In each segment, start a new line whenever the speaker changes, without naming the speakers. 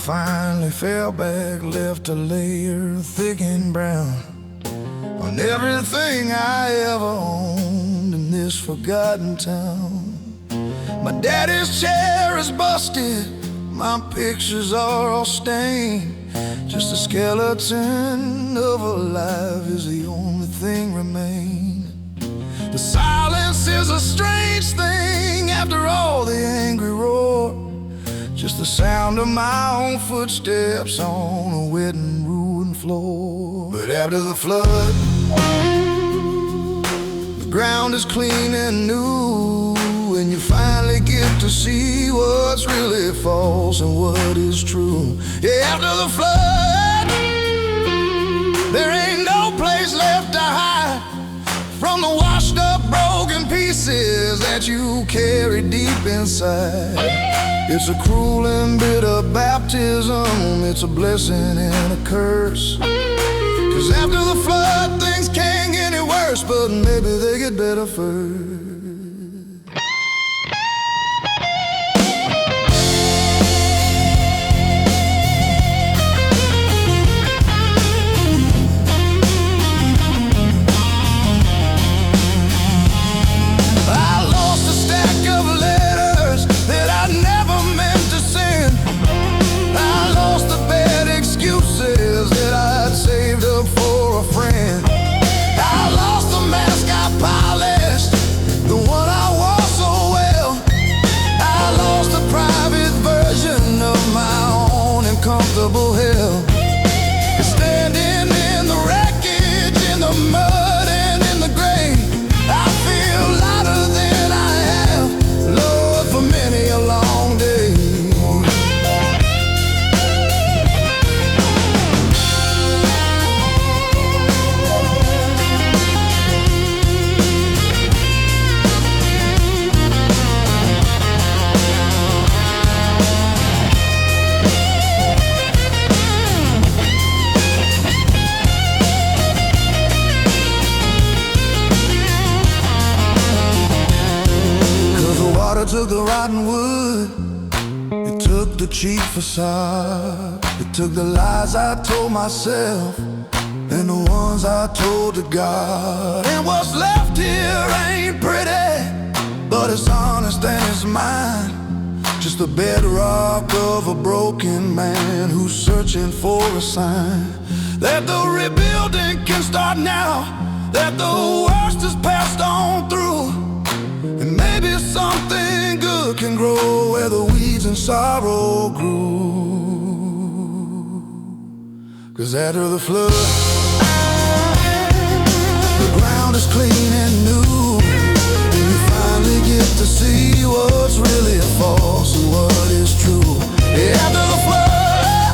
finally fell back, left a layer thick and brown on everything I ever owned in this forgotten town. My daddy's chair is busted, my pictures are all stained. Just a skeleton of a life is the only thing remain. The silence is a strange thing after all the angry roar. Just the sound of my own footsteps on a wet and ruined floor. But after the flood, the ground is clean and new, and you finally get to see what's really false and what is true. Yeah, after the flood, there ain't no place left to hide from the washed up broken pieces that you carry deep inside. It's a cruel and bitter baptism, it's a blessing and a curse. 'Cause after the flood things can't get any worse, but maybe they get better first. Hell, standing in the wreckage, in the mud and in the grave, I feel lighter than I have, Lord, for many a long day. Took the rotten wood, it took the cheap facade, it took the lies I told myself and the ones I told to God. And what's left here ain't pretty, but it's honest and it's mine. Just the bedrock of a broken man who's searching for a sign that the rebuilding can start now, that the worst is passed on through, and maybe something good can grow where the weeds and sorrow grew. 'Cause after the flood, the ground is clean and new, and you finally get to see what's really false and what is true. After the flood,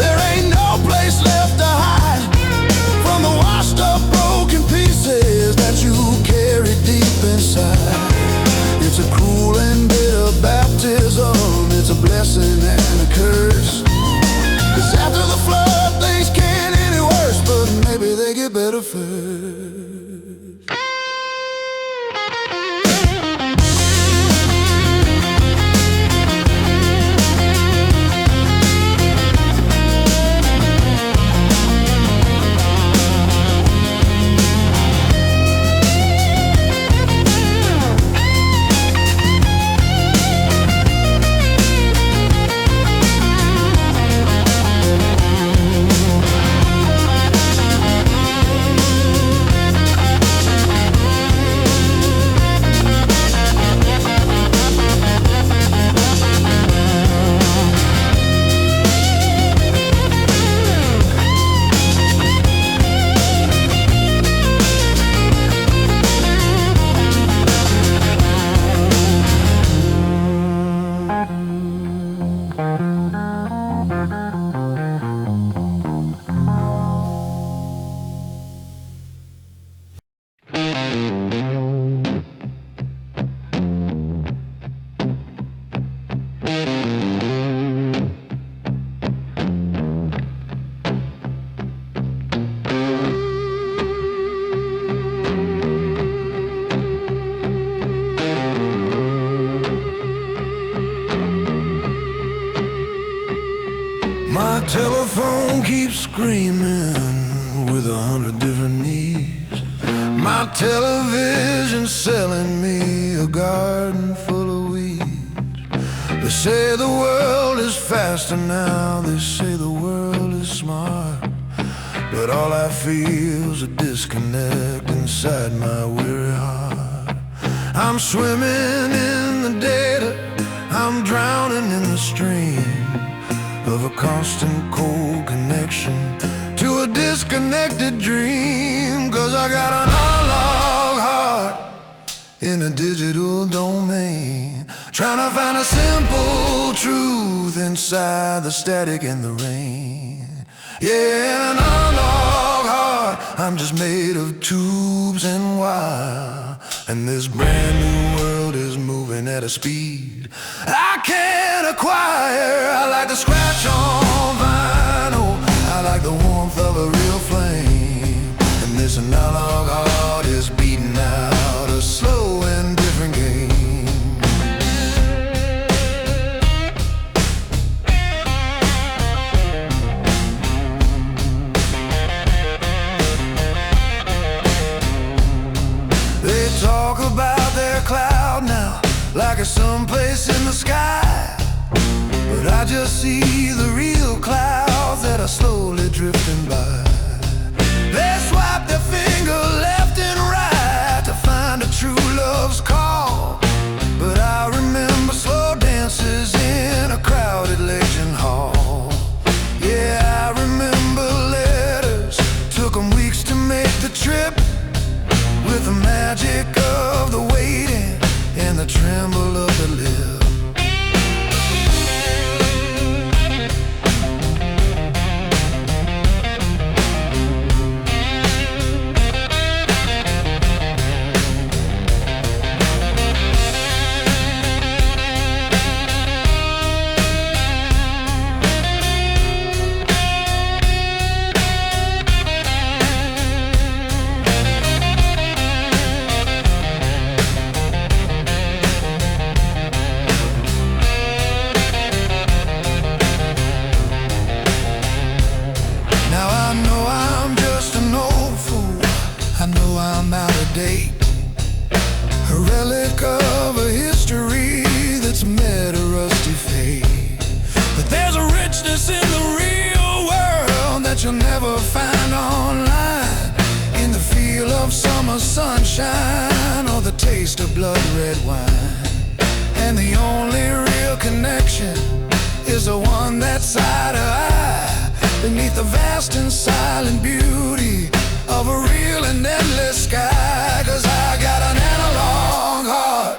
there ain't no place left to hide from the washed up broken pieces that you carry deep inside. It's a cruel and bitter baptism, it's a blessing and a curse. 'Cause after the flood things can't any worse, but maybe they get better first. screaming with 100 different needs. My television selling me a garden full of weeds. They say the world is faster now, they say the world is smart, but all I feel's a disconnect inside my weary heart. I'm swimming in the data, I'm drowning in the stream of a constant cold connection to a disconnected dream. 'Cause I got an analog heart in a digital domain, trying to find a simple truth inside the static and the rain. Yeah, an analog heart, I'm just made of tubes and wire, and this brand new world is moving at a speed I can't acquire. I like to scratch on vinyl, I like the warmth of a real flame, and this analog heart is beating out a slow and different game. They talk about their cloud now like it's someplace in the sky, but I just see the real clouds that are slowly drifting by. They swipe their finger left and right to find a true love's call, but I remember slow dances in a crowded legend hall. Yeah, I remember letters, took 'em weeks to make the trip, with the magic of the waiting and the tremble of the lip. A relic of a history that's met a rusty fate. But there's a richness in the real world that you'll never find online, in the feel of summer sunshine or the taste of blood red wine. And the only real connection is the one that's eye to eye, beneath the vast and silent beauty of a real and endless sky. 'Cause I got an analog heart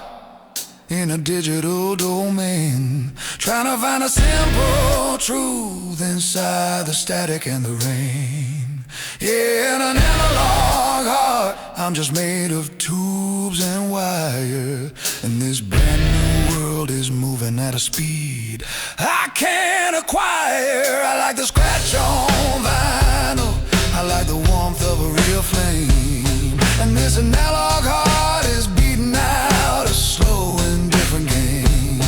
in a digital domain, trying to find a simple truth inside the static and the rain. Yeah, in an analog heart, I'm just made of tubes and wire, and this brand new world is moving at a speed I can't acquire. I like to scratch on vinyl, I like the warmth of a real flame, and this analog heart is beating out a slow and different game.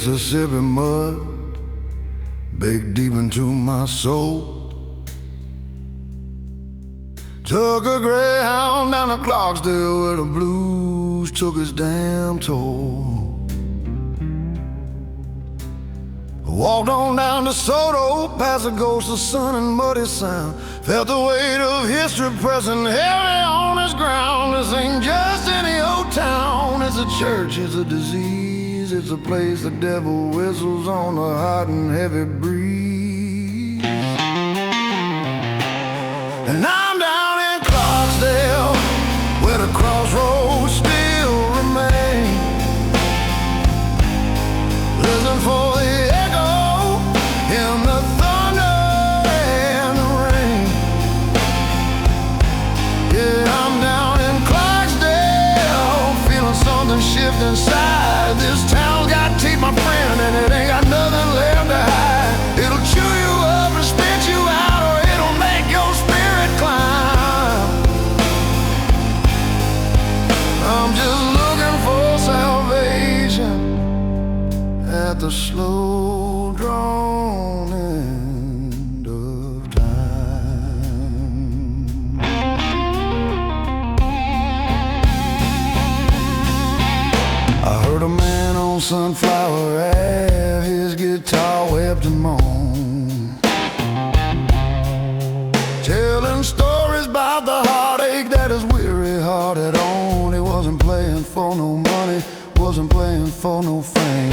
Mississippi mud baked deep into my soul. Took a Greyhound down to Clarksdale where the blues took its damn toll. Walked on down to Soto, past the ghost of sun and muddy sound. Felt the weight of history pressing heavy on this ground. This ain't just any old town. It's a church, it's a disease. It's a place the devil whistles on a hot and heavy breeze. And I'm down in Clarksdale, where the crossroads still remain. Listen for the echo in the thunder and the rain. Yeah, I'm down in Clarksdale, feeling something shift inside. This town's got teeth, my friend, and it ain't got nothing left to hide. It'll chew you up and spit you out, or it'll make your spirit climb. I'm just looking for salvation at the slow drawn end of time. I heard a man on Sunflower Ave, his guitar wept and moaned, telling stories about the heartache that his weary heart had owned. He wasn't playing for no money, wasn't playing for no fame.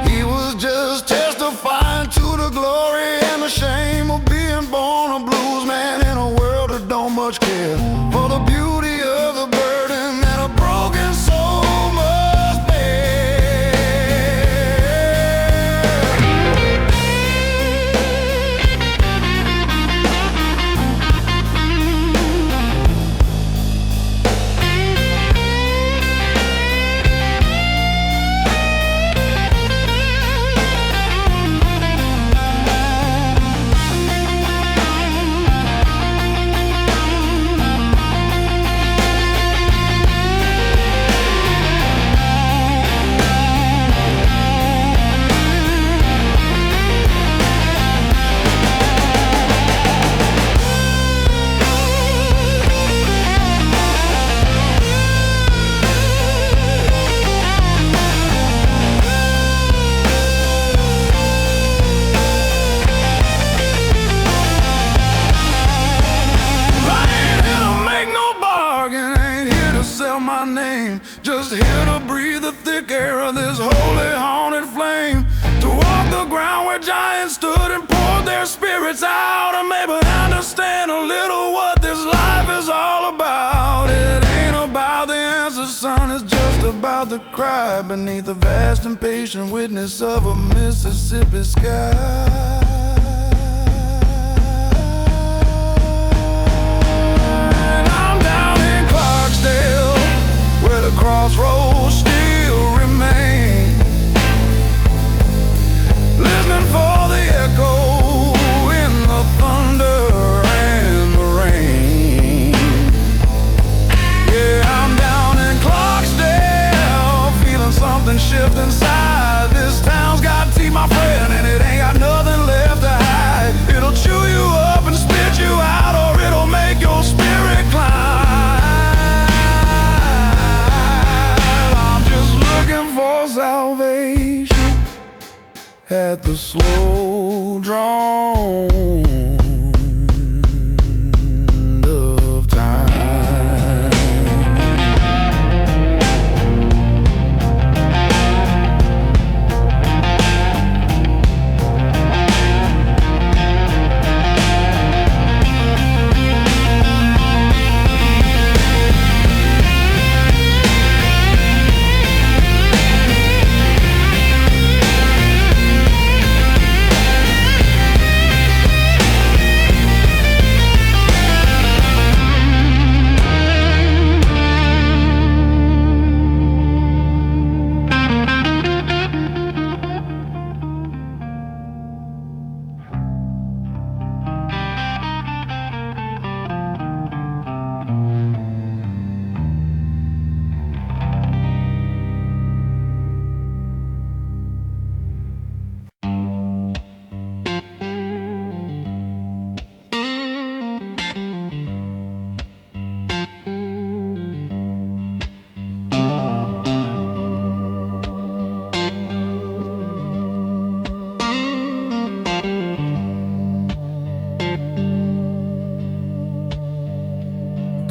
He was just testifying to the glory and the shame of being born a blues man in a world that don't much care for the beauty of the burden that a broken soul must bear. My name, just here to breathe the thick air of this holy haunted flame, to walk the ground where giants stood and poured their spirits out, and maybe understand a little what this life is all about. It ain't about the answer, son, it's just about the cry beneath the vast and patient witness of a Mississippi sky. Where the crossroads still remain, listening for the echo in the thunder and the rain. Yeah, I'm down in Clarksdale, feeling something shift inside. This town's got teeth, my friend, and it ain't got nothing left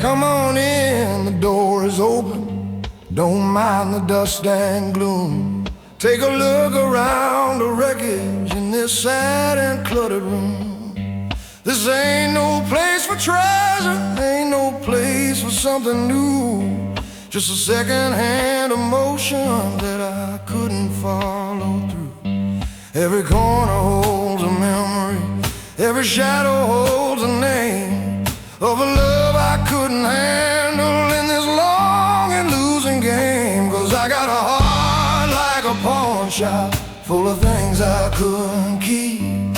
Come on in, the door is open. Don't mind the dust and gloom. Take a look around the wreckage in this sad and cluttered room. This ain't no place for treasure, ain't no place for something new. Just a second-hand emotion that I couldn't follow through. Every corner holds a memory, every shadow holds a name of a love I couldn't handle in this long and losing game. 'Cause I got a heart like a pawn shop, full of things I couldn't keep.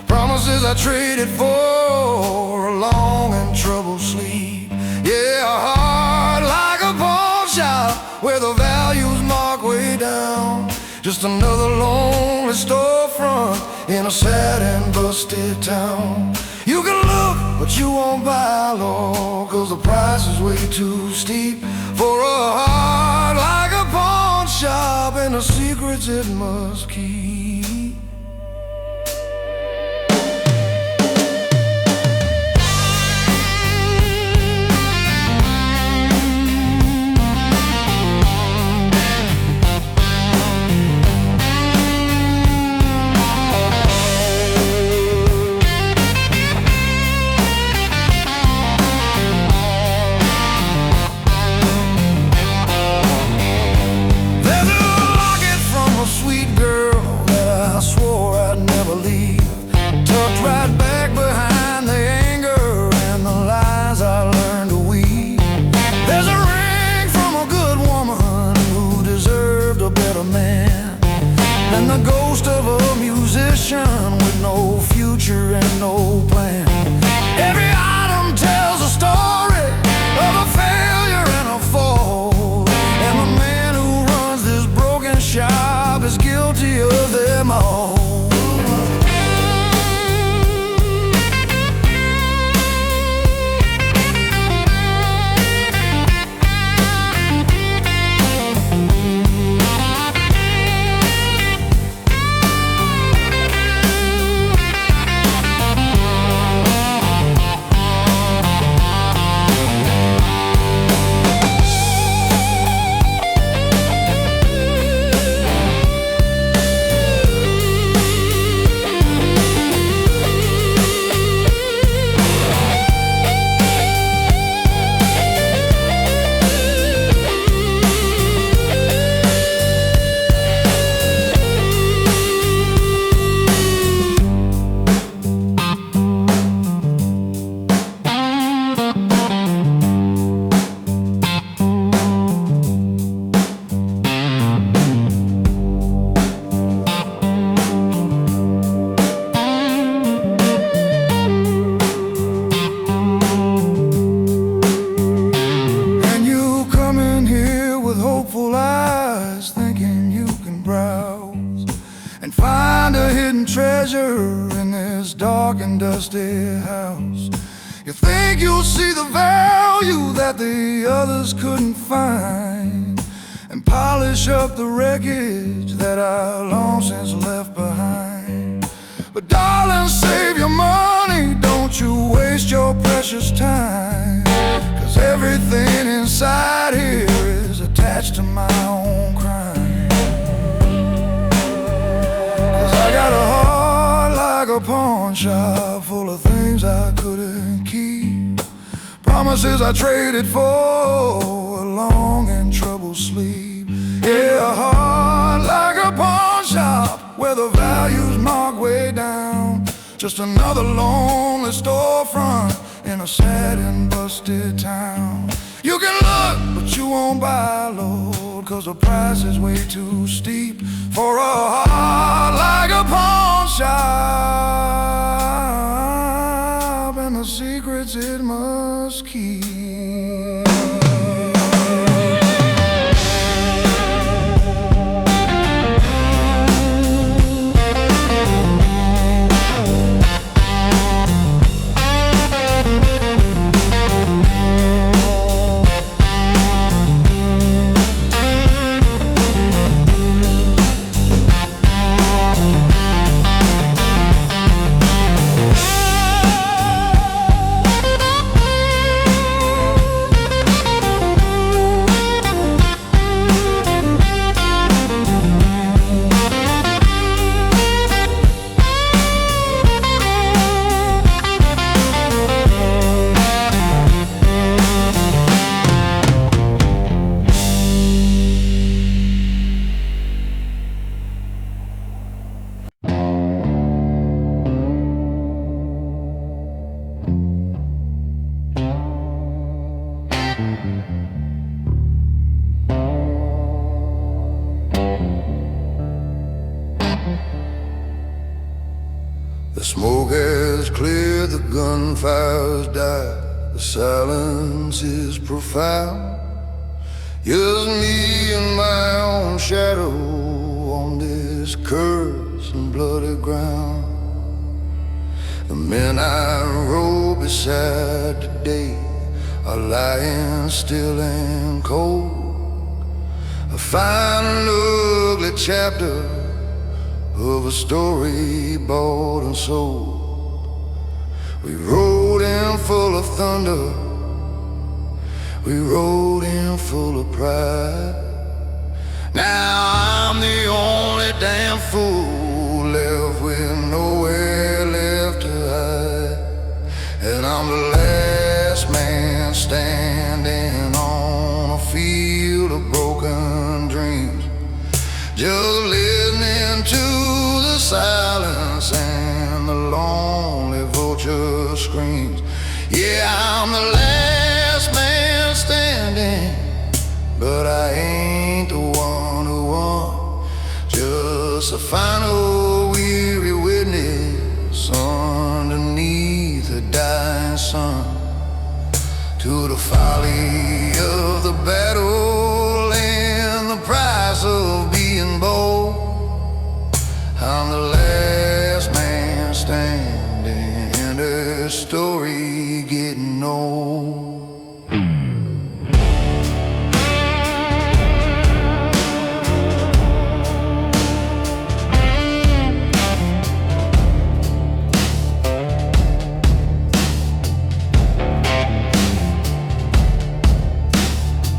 Promises I traded for a long and troubled sleep. Yeah, a heart like a pawn shop, where the value's marked way down. Just another lonely storefront in a sad and busted town. You can look, but you won't buy, Lord, 'cause the price is way too steep for a heart like a pawn shop and the secrets it must keep. And the ghost of a musician with no future and no plan. Every item tells a story of a failure and a fall, and the man who runs this broken shop is guilty of them all. In this dark and dusty house, you think you'll see the value that the others couldn't find, and polish up the wreckage that I long since left behind. But darling, save your money, don't you waste your precious time, 'cause everything inside here is attached to my own crime. 'Cause I got a heart like a pawn shop, full of things I couldn't keep. Promises I traded for a long and troubled sleep. Yeah, a heart like a pawn shop, where the value's marked way down. Just another lonely storefront in a sad and busted town. You can look, but you won't buy, Lord, 'cause the price is way too steep for a heart like a pawn shop and the secrets it must keep. smoke has cleared, the gunfire's died, the silence is profound. Just me and my own shadow on this cursed and bloody ground. The men I rode beside today are lying still and cold. A fine ugly chapter of a story bought and sold. We rode in full of thunder, we rode in full of pride. Now I'm the only damn fool left with nowhere left to hide. And I'm the last man standing on a field of broken dreams, just listening to the silence and the lonely vulture screams. Yeah, I'm the last man standing, but I ain't the one who won. Just a final weary witness underneath the dying sun to the folly of the battle and the price of being bold. I'm the last man standing, and the story getting old.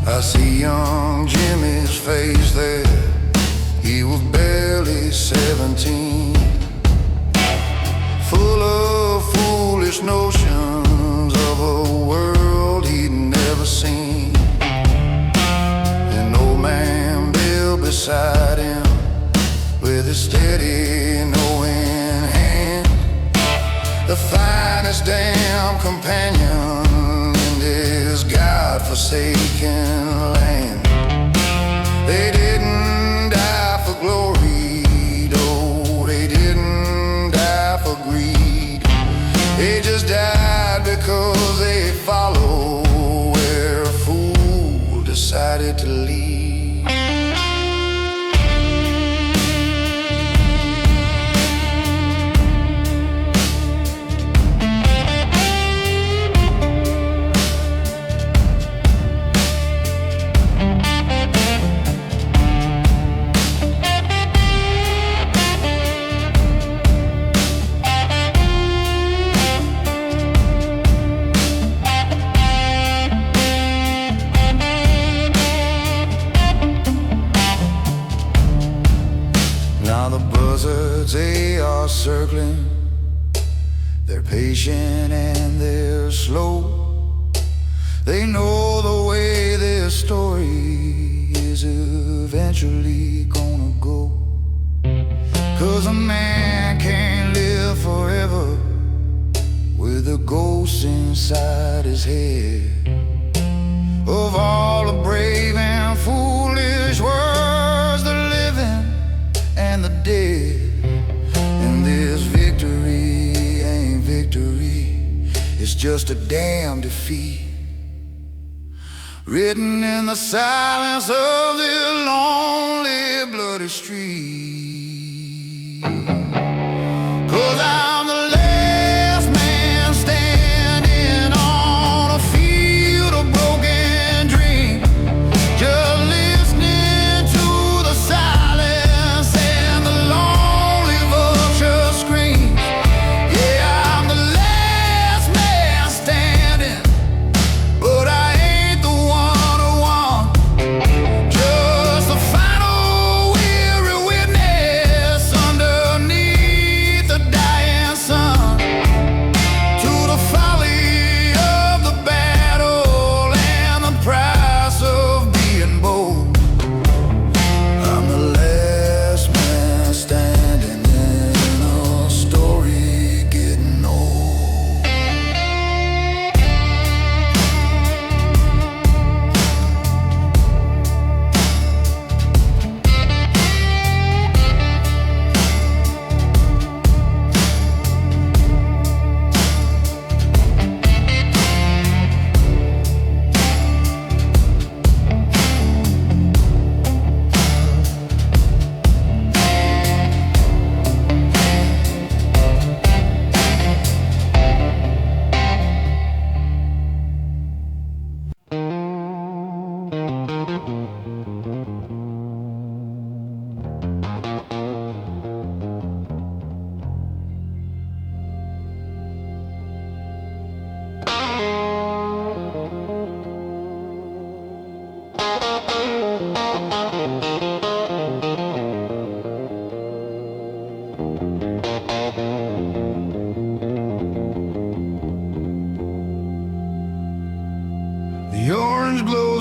I see young Jimmy's face there. He was barely 17, full of foolish notions of a world he'd never seen. An old man Bill beside him with his steady knowing hand, the finest damn companion in this God-forsaken land. They didn't die for glory, no, they didn't die for greed. They just died because they followed where a fool decided to lead. They are circling, they're patient and they're slow. They know the way their story is eventually gonna go. 'Cause a man can't live forever with a ghost inside his head of all the brave and foolish words, the living and the dead. This victory ain't victory, it's just a damn defeat, written in the silence of the lonely bloody street. 'Cause I'm the last man standing on a field of broken dreams, just listening to the silence and the lonely vulture screams. Yeah, I'm the last man standing, but I ain't the one who won. Just a final weary witness underneath the dying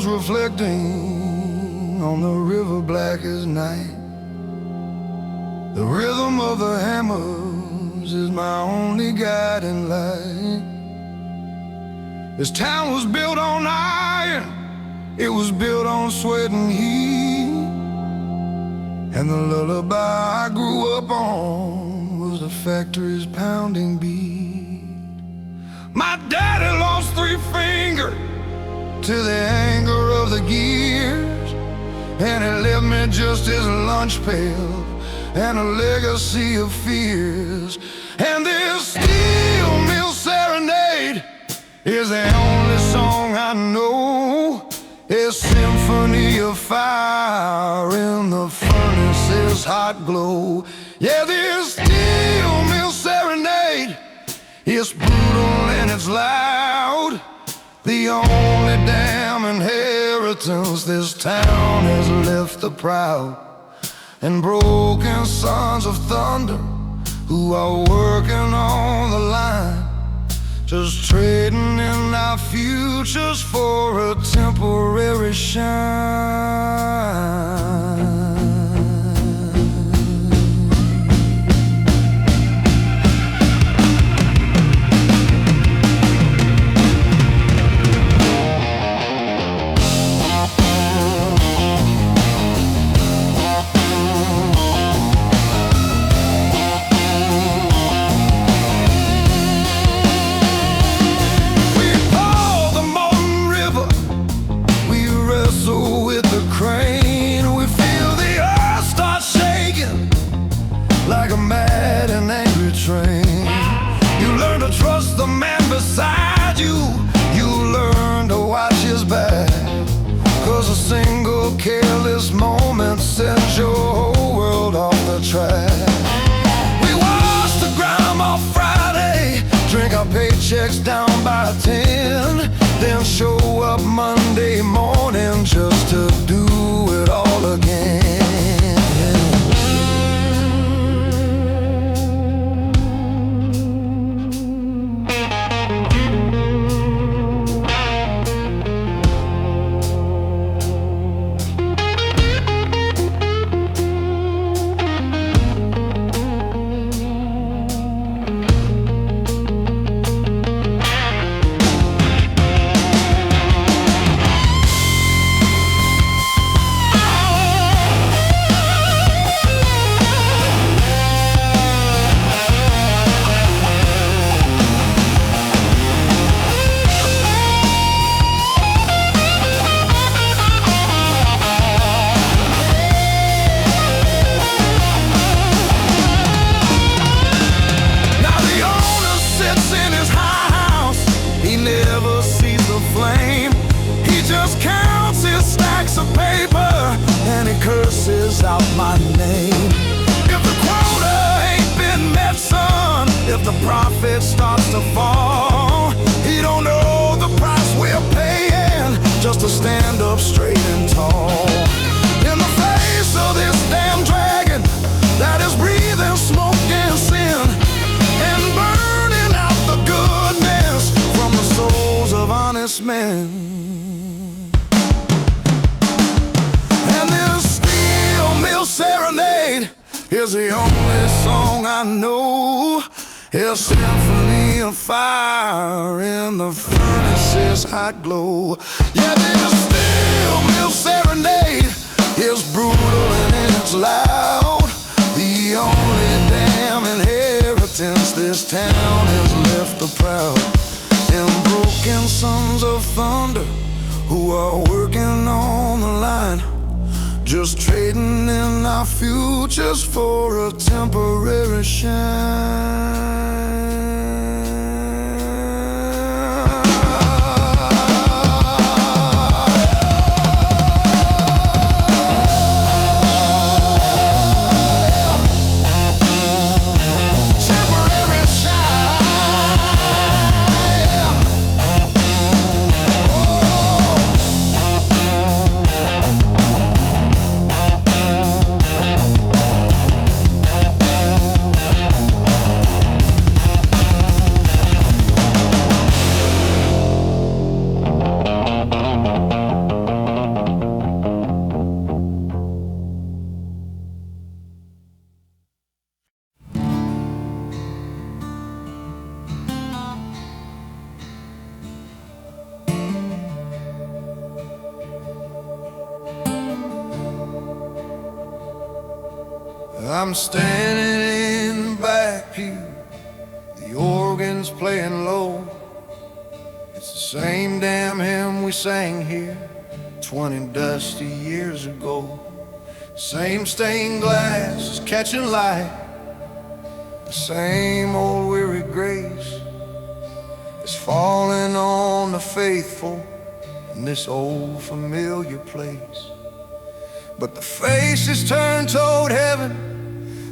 was reflecting on the river black as night. The rhythm of the hammers is my only guiding light. This town was built on iron, it was built on sweat and heat. And the lullaby I grew up on was the factory's pounding beat. My daddy lost 3 fingers to the anger of the gears, and it left me just his lunch pail and a legacy of fears. And this steel mill serenade is the only song I know. A symphony of fire in the furnace's hot glow. Yeah, this steel mill serenade is brutal and it's loud. The only damn inheritance this town has left the proud and broken sons of thunder who are working on the line, just trading in our futures for a temporary shine. Like a mad and angry train, you learn to trust the man beside you. You learn to watch his back, 'cause a single careless moment sends your whole world off the track. We wash the grime off Friday, drink our paychecks down by 10, then show up Monday morning just to do it all again. Curses out my name. If the quota ain't been met, son, if the profit starts to fall, he don't know the price we're paying just to stand up straight and tall. In the face of this damn dragon that is breathing smoke and sin and burning out the goodness from the souls of honest men. Serenade is the only song I know. A symphony of fire in the furnace's hot glow. Yeah, this steel mill serenade is brutal and it's loud. The only damn inheritance this town has left the proud and broken sons of thunder who are working on the line, just trading in our futures for a temporary shine. I'm standing in the back pew, the organ's playing low. It's the same damn hymn we sang here 20 dusty years ago. Same stained glass is catching light, the same old weary grace is falling on the faithful in this old familiar place. But the faces turn toward heaven,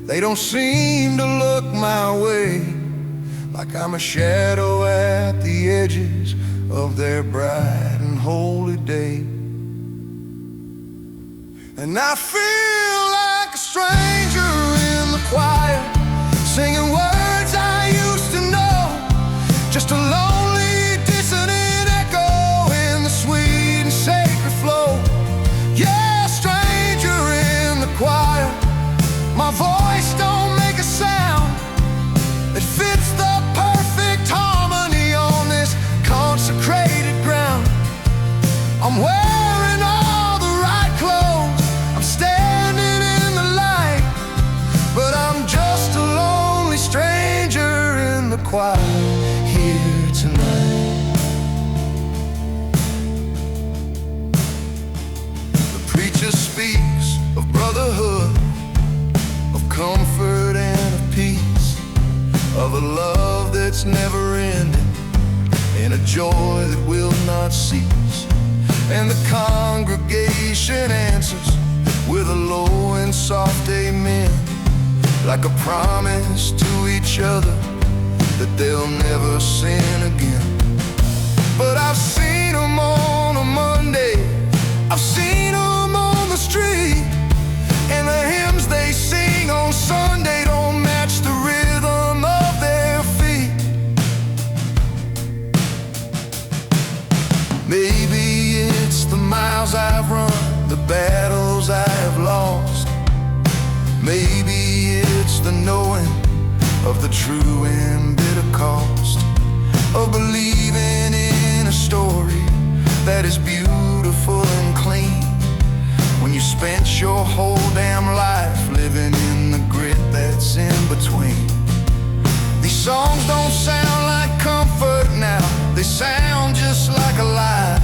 they don't seem to look my way, like I'm a shadow at the edges of their bright and holy day. And I feel like a stranger in the choir, singing words I used to know, just a lonely dissonant echo in the sweet and sacred flow. Yeah, stranger in the choir, my voice don't make a sound that fits the perfect harmony on this consecrated ground. I'm wearing all the right clothes, I'm standing in the light, but I'm just a lonely stranger in the choir here tonight. The preacher speaks of brotherhood, of comfort and of peace, of a love that's never ending, and a joy that will not cease. And the congregation answers with a low and soft amen, like a promise to each other that they'll never sin again. But I've seen them on a Monday, I've seen them on the street, and the hymns they sing on Sunday don't match the rhythm of their feet. Maybe it's the miles I've run, the battles I have lost. Maybe it's the knowing of the true and bitter cost of believing in a story that is beautiful and clean, when you spent your whole damn life living in the grit that's in between. These songs don't sound like comfort now, they sound just like a lie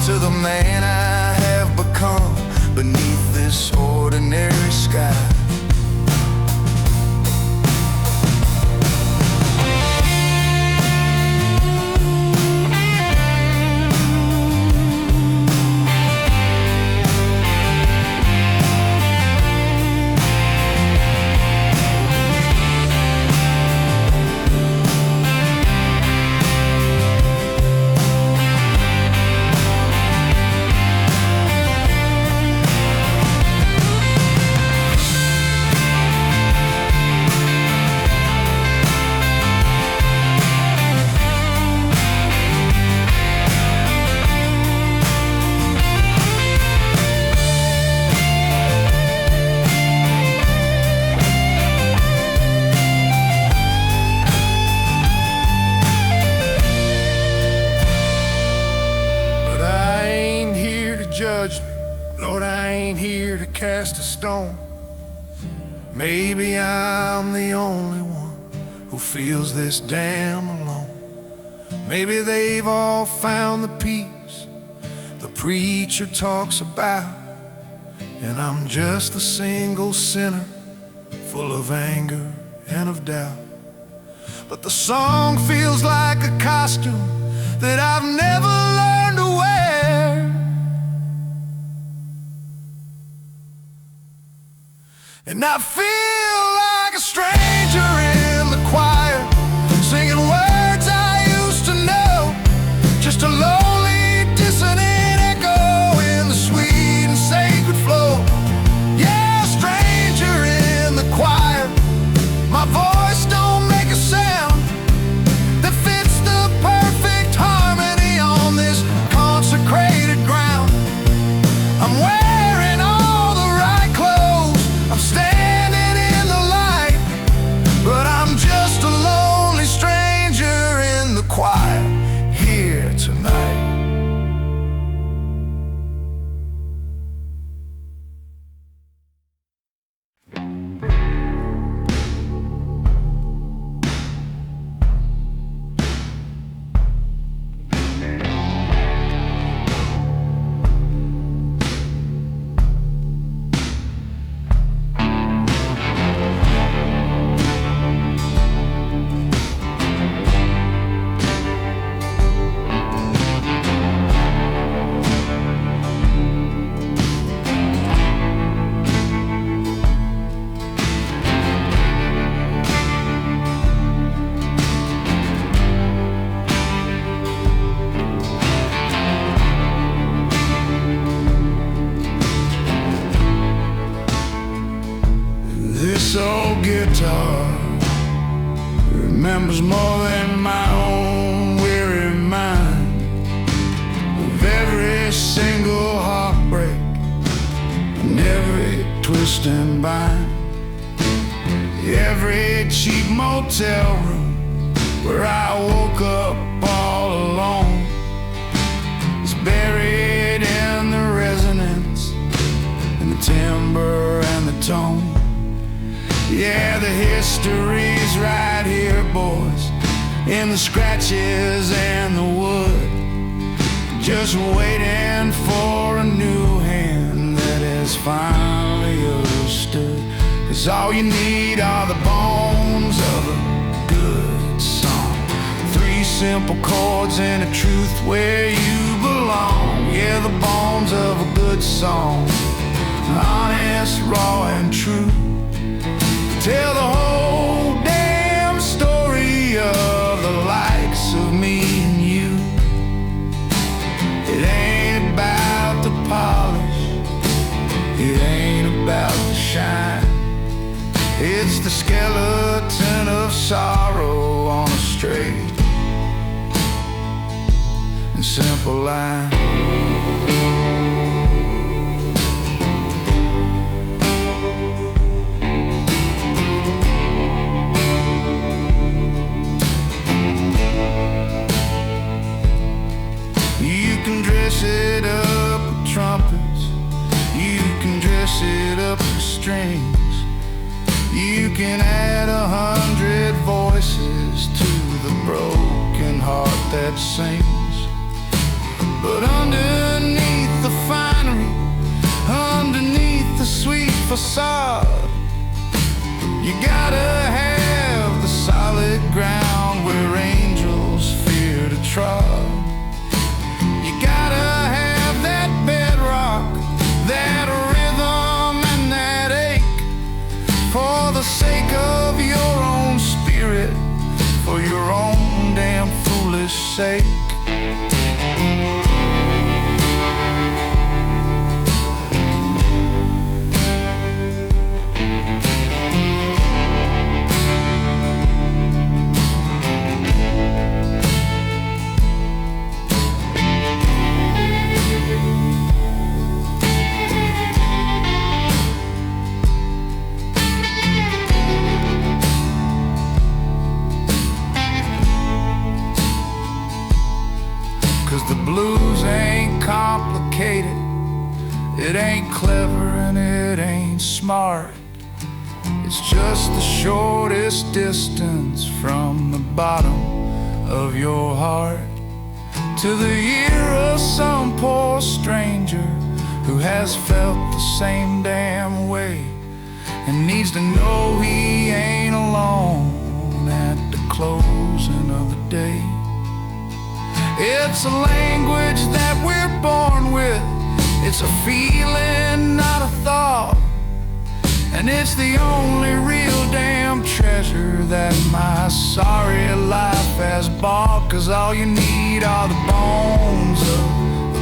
to the man I have become beneath this ordinary sky. Lord, I ain't here to cast a stone. Maybe I'm the only one who feels this damn alone. Maybe they've all found the peace the preacher talks about, and I'm just a single sinner full of anger and of doubt. But the song feels like a costume that I've never learned to wear, and I feel like a stranger in the choir, singing words I used to know, just a lonely dissonant echo in the sweet and sacred flow. Yeah, stranger in the choir, my voice don't make a sound that fits the perfect harmony on this consecrated ground. I'm wearing all the right clothes, I'm standing in the light, but twisting bind. Every cheap motel room where I woke up all alone is buried in the resonance, in the timbre and the tone. Yeah, the history's right here, boys, in the scratches and the wood, just waiting for a new hand that has finally understood. 'Cause all you need are the bones of a good song, 3 simple chords and a truth where you belong. Yeah, the bones of a good song, honest, raw and true. Tell the whole damn story of the likes of me and you. It ain't about the polish, it ain't about the shine. It's the skeleton of sorrow on a straight and simple line. You can dress it up with trumpets, you can dress it up with strings. You can add 100 voices to the broken heart that sings. But underneath the finery, underneath the sweet facade, you gotta have the solid ground where angels fear to trod. You gotta have that bedrock, that rhythm and that ache, for the sake of your own spirit, for your own damn foolish sake. Blues ain't complicated, it ain't clever and it ain't smart. It's just the shortest distance from the bottom of your heart to the ear of some poor stranger who has felt the same damn way and needs to know he ain't alone at the closing of the day. It's a language that we're born with, it's a feeling, not a thought, and it's the only real damn treasure that my sorry life has bought. 'Cause all you need are the bones of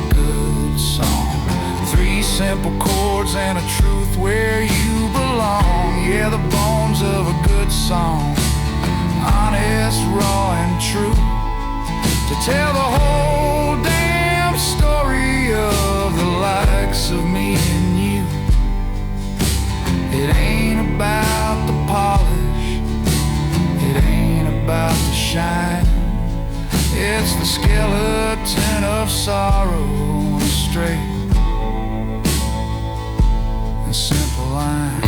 a good song, 3 simple chords and a truth where you belong. Yeah, the bones of a good song, honest, raw and true, to tell the whole damn story of the likes of me and you. It ain't about the polish, it ain't about the shine. It's the skeleton of sorrow on a straight and simple line.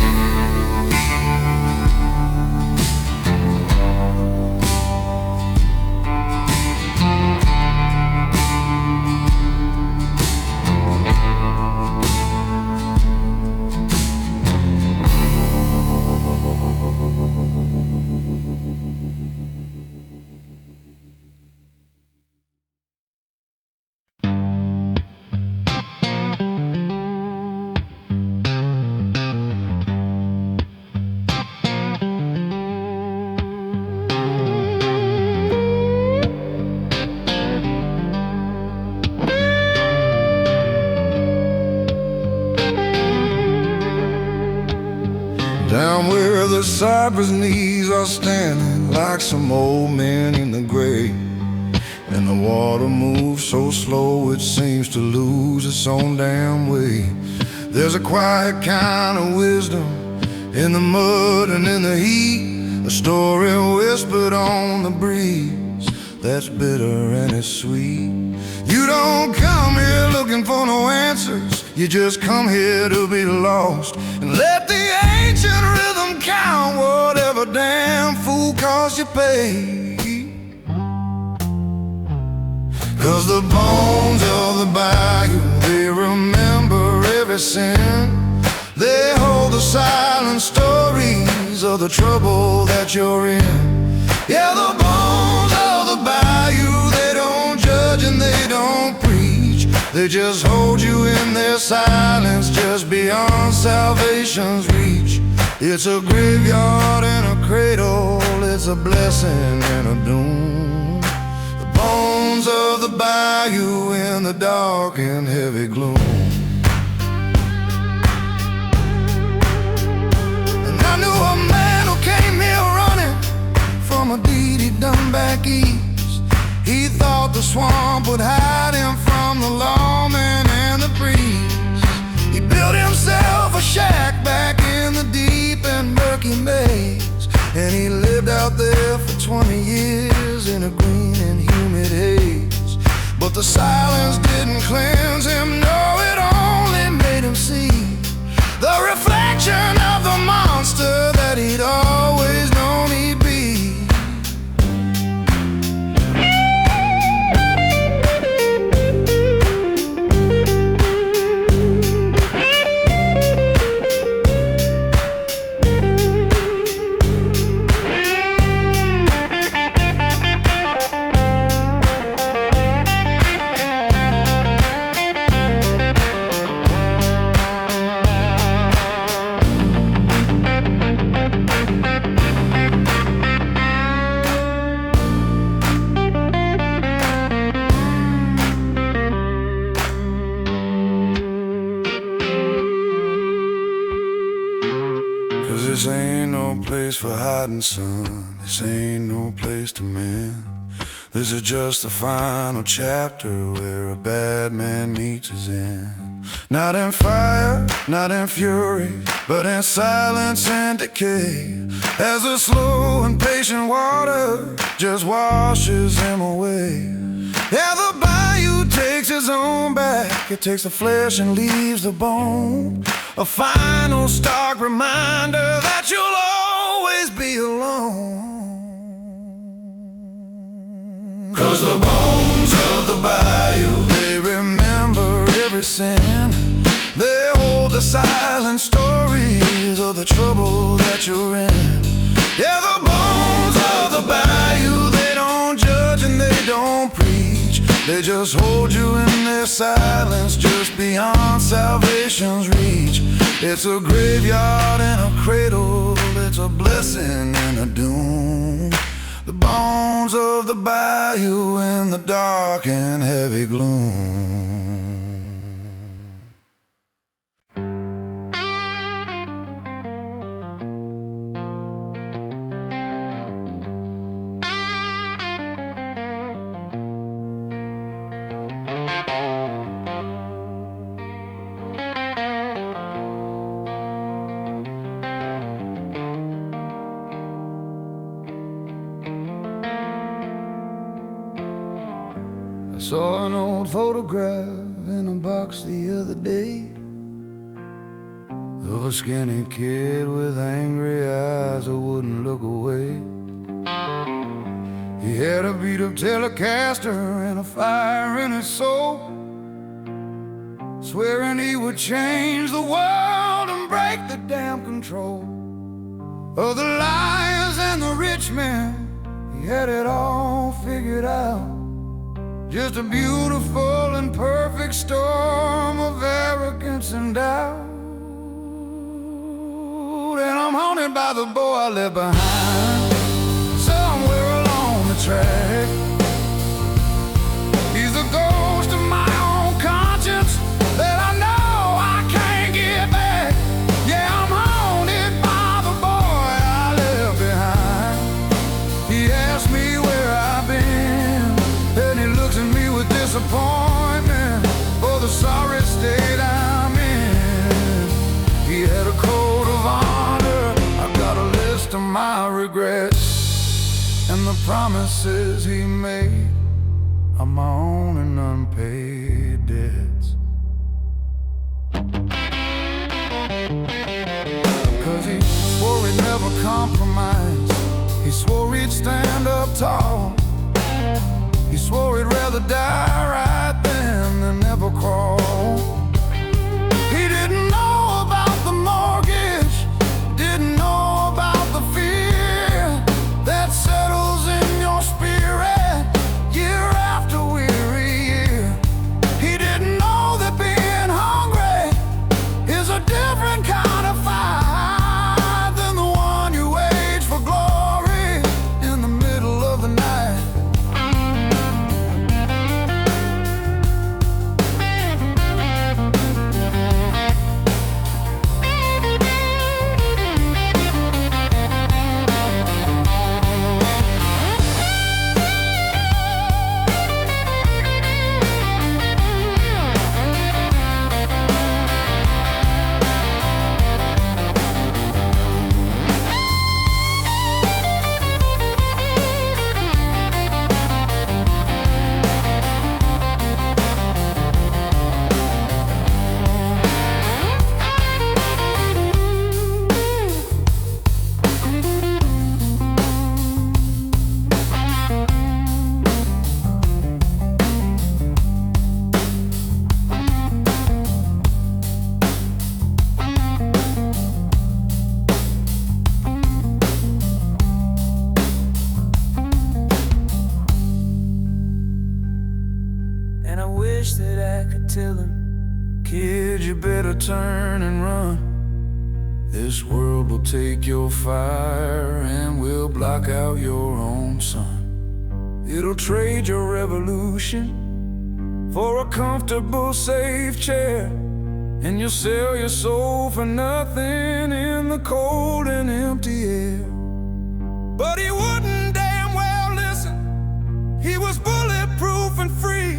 Down where the cypress knees are standing like some old men in the grave, and the water moves so slow it seems to lose its own damn way. There's a quiet kind of wisdom in the mud and in the heat, a story whispered on the breeze that's bitter and it's sweet. You don't come here looking for no answers, you just come here to be lost and let the ancient rhythm count whatever damn fool cost you pay. 'Cause the bones of the bayou, they remember every sin. They hold the silent stories of the trouble that you're in. Yeah, the bones of the bayou, they don't judge and they don't preach. They just hold you in their silence just beyond salvation's reach. It's a graveyard and a cradle, it's a blessing and a doom. The bones of the bayou in the dark and heavy gloom. I knew a man who came here running from a deed he'd done back east. He thought the swamp would hide him from the lawmen and the priests. He built himself a shack back in the deep and murky maze, and he lived out there for 20 years in a green and humid haze. But the silence didn't cleanse him, no, it only made him see the reflection of the monster that he'd always known he'd be. This ain't no place for hiding, son. This ain't no place to mend. This is just the final chapter where a bad man meets his end. Not in fire, not in fury, but in silence and decay, as the slow and patient water just washes him away. Yeah, the bayou takes his own back. It takes the flesh and leaves the bone. A final stark reminder that you'll always be alone. 'Cause the bones of the bayou, they remember every sin. They hold the silent stories of the trouble that you're in. Yeah, the bones of the bayou, they don't judge and they don't preach. They just hold you in their silence just beyond salvation's reach. It's a graveyard and a cradle, it's a blessing and a doom. The bones of the bayou in the dark and heavy gloom. I saw an old photograph in a box the other day of a skinny kid with angry eyes that wouldn't look away. He had a beat-up Telecaster and a fire in his soul, swearing he would change the world and break the damn control of the liars and the rich men. He had it all figured out, just a beautiful and perfect storm of arrogance and doubt. And I'm haunted by the boy I left behind somewhere along the track. He's the ghost of my own conscience that I know I can't get back. Yeah, I'm haunted by the boy I left behind. He asked me where I've been, and he looks at me with disappointment for the sorry state I'm in. promises he made are my own and unpaid debts. 'Cause he swore he'd never compromise. He swore he'd stand up tall. He swore he'd rather die right then than never crawl. He didn't know about the mortgage, didn't know about the fear that settles in your spirit year after weary year. He didn't know that being hungry is a different kind of fight than the one you wage for glory in the middle of the night. And I wish that I could tell him, kid, you better turn and run. This world will take your fire and will block out your own sun. It'll trade your revolution for a comfortable, safe chair, and you'll sell your soul for nothing in the cold and empty air. But he wouldn't damn well listen. He was bulletproof and free,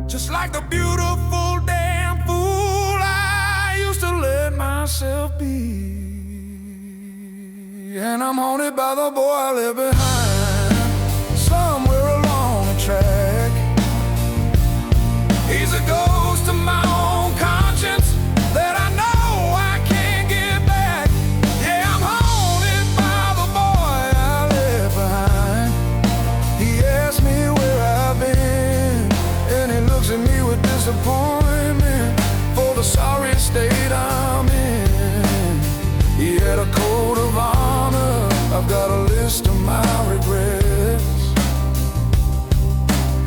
just like the beautiful damn fool I used to let myself be. And I'm haunted by the boy I left behind, somewhere along the track. He's a ghost of my own conscience that I know I can't get back. Yeah, I'm haunted by the boy I left behind. He asked me where I've been, and he looks at me with disappointment for the sorry state I'm in. He had a code of honor, I've got a list of my regrets,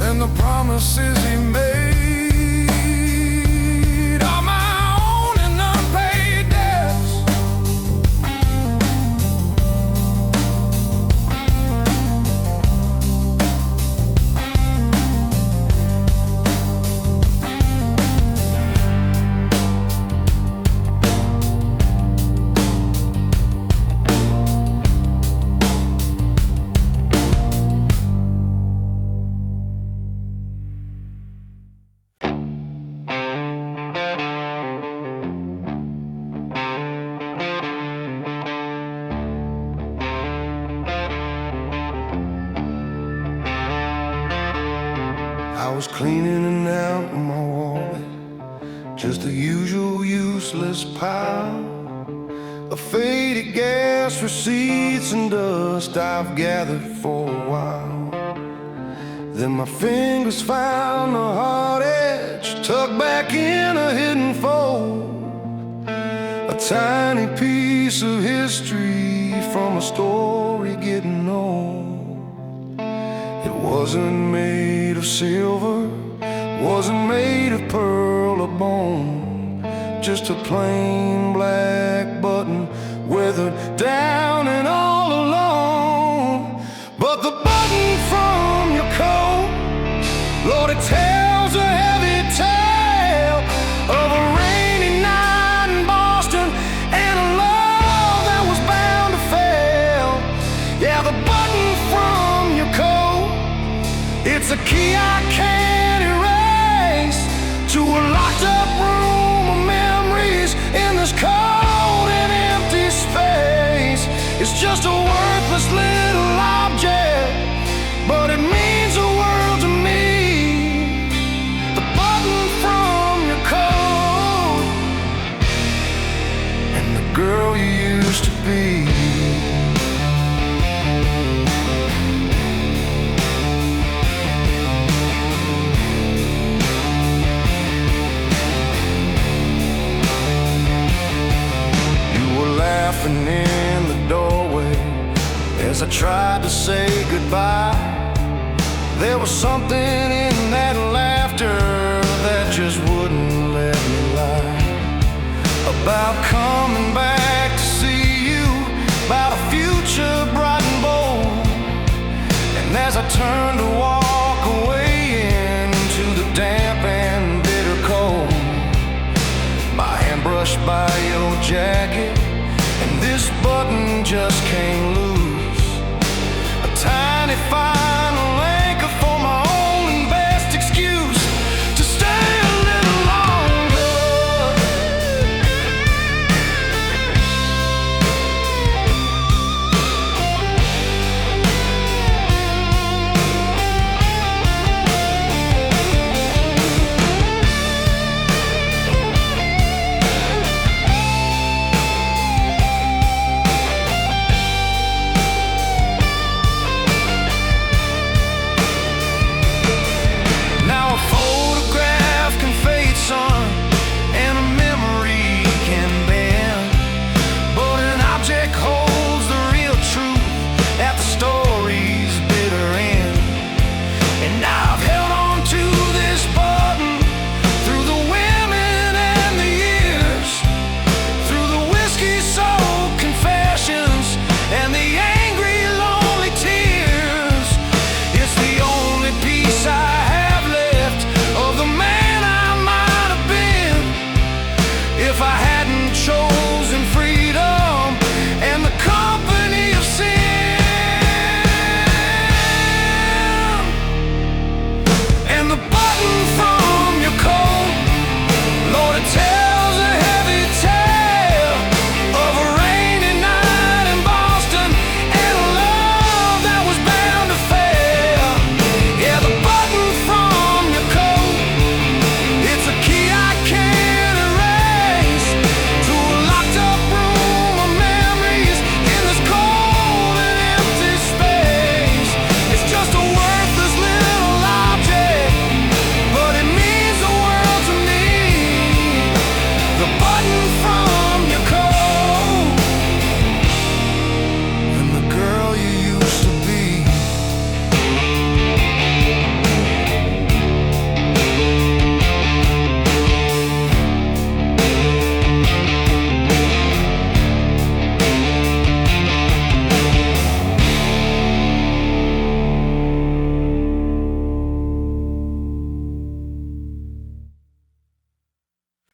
and the promises he made are my own and unpaid debts. I was cleaning and out of my wallet, just the usual useless pile of faded gas receipts and dust I've gathered for a while. Then my fingers found the hard edge, tucked back in a hidden fold, a tiny piece of history from a story getting old. It wasn't made of silver, wasn't made of pearl or bone, just a plain black button, weathered down and all alone. But the button from your coat, Lord, it tells a heavy tale of a rainy night in Boston and a love that was bound to fail. Yeah, the button from your coat, it's a key I can't erase to a locked up room of memories in this cold and empty space. It's just a worthless little object be. Laughing in the doorway as I tried to say goodbye. There was something in that laughter that just wouldn't let me lie. About coming back to see you, about a future bright and bold. And as I turned to walk away into the damp and bitter cold, my hand brushed by your jacket, and this button just came loose. A tiny final anchor for my only best excuse to stay a little longer.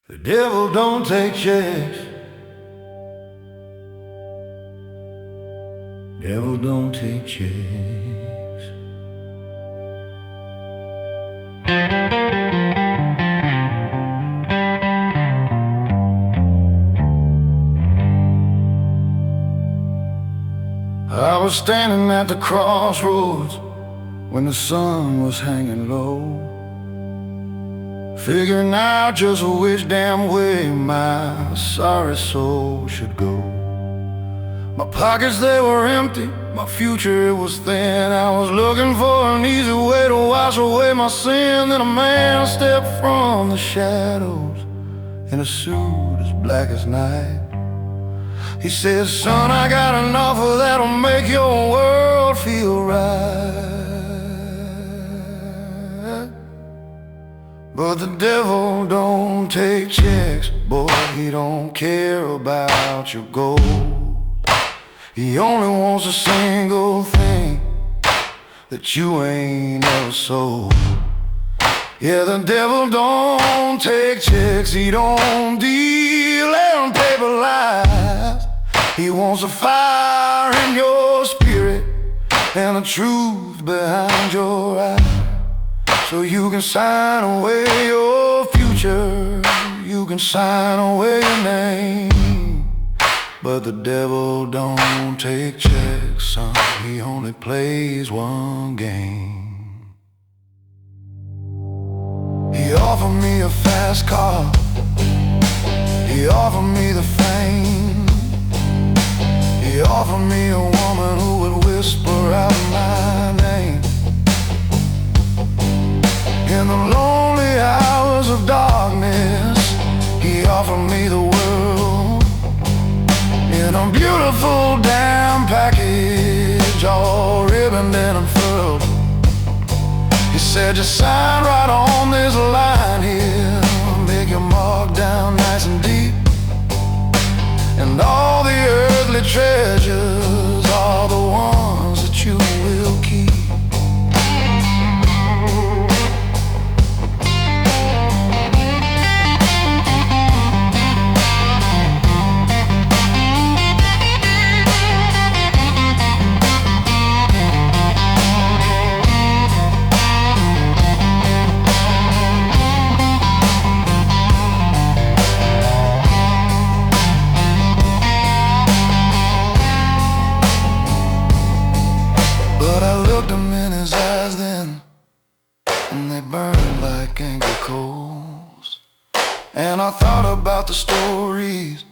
The devil don't take checks. Devil don't take checks. I was standing at the crossroads when the sun was hanging low, figuring out just which damn way my sorry soul should go. My pockets, they were empty, my future, it was thin. I was looking for an easy way to wash away my sin. Then a man stepped from the shadows in a suit as black as night. He says, son, I got an offer that'll make your world feel right. But the devil don't take checks, boy, he don't care about your gold. He only wants a single thing that you ain't ever sold. Yeah, the devil don't take checks, he don't deal in paper lies. He wants a fire in your spirit and the truth behind your eyes, so you can sign away your future, you can sign away your name. But the devil don't take checks, son, he only plays one game. He offered me a fast car, he offered me the fame, offered me a woman who would whisper out my name. In the lonely hours of darkness, he offered me the world in a beautiful damn package, all ribboned and unfurled. He said, just sign right on this line here, make your mark down nice and deep, and all the earthly treasures are the ones that you will keep. But I looked him in his eyes then, and they burned like angry coals. And I thought about the stories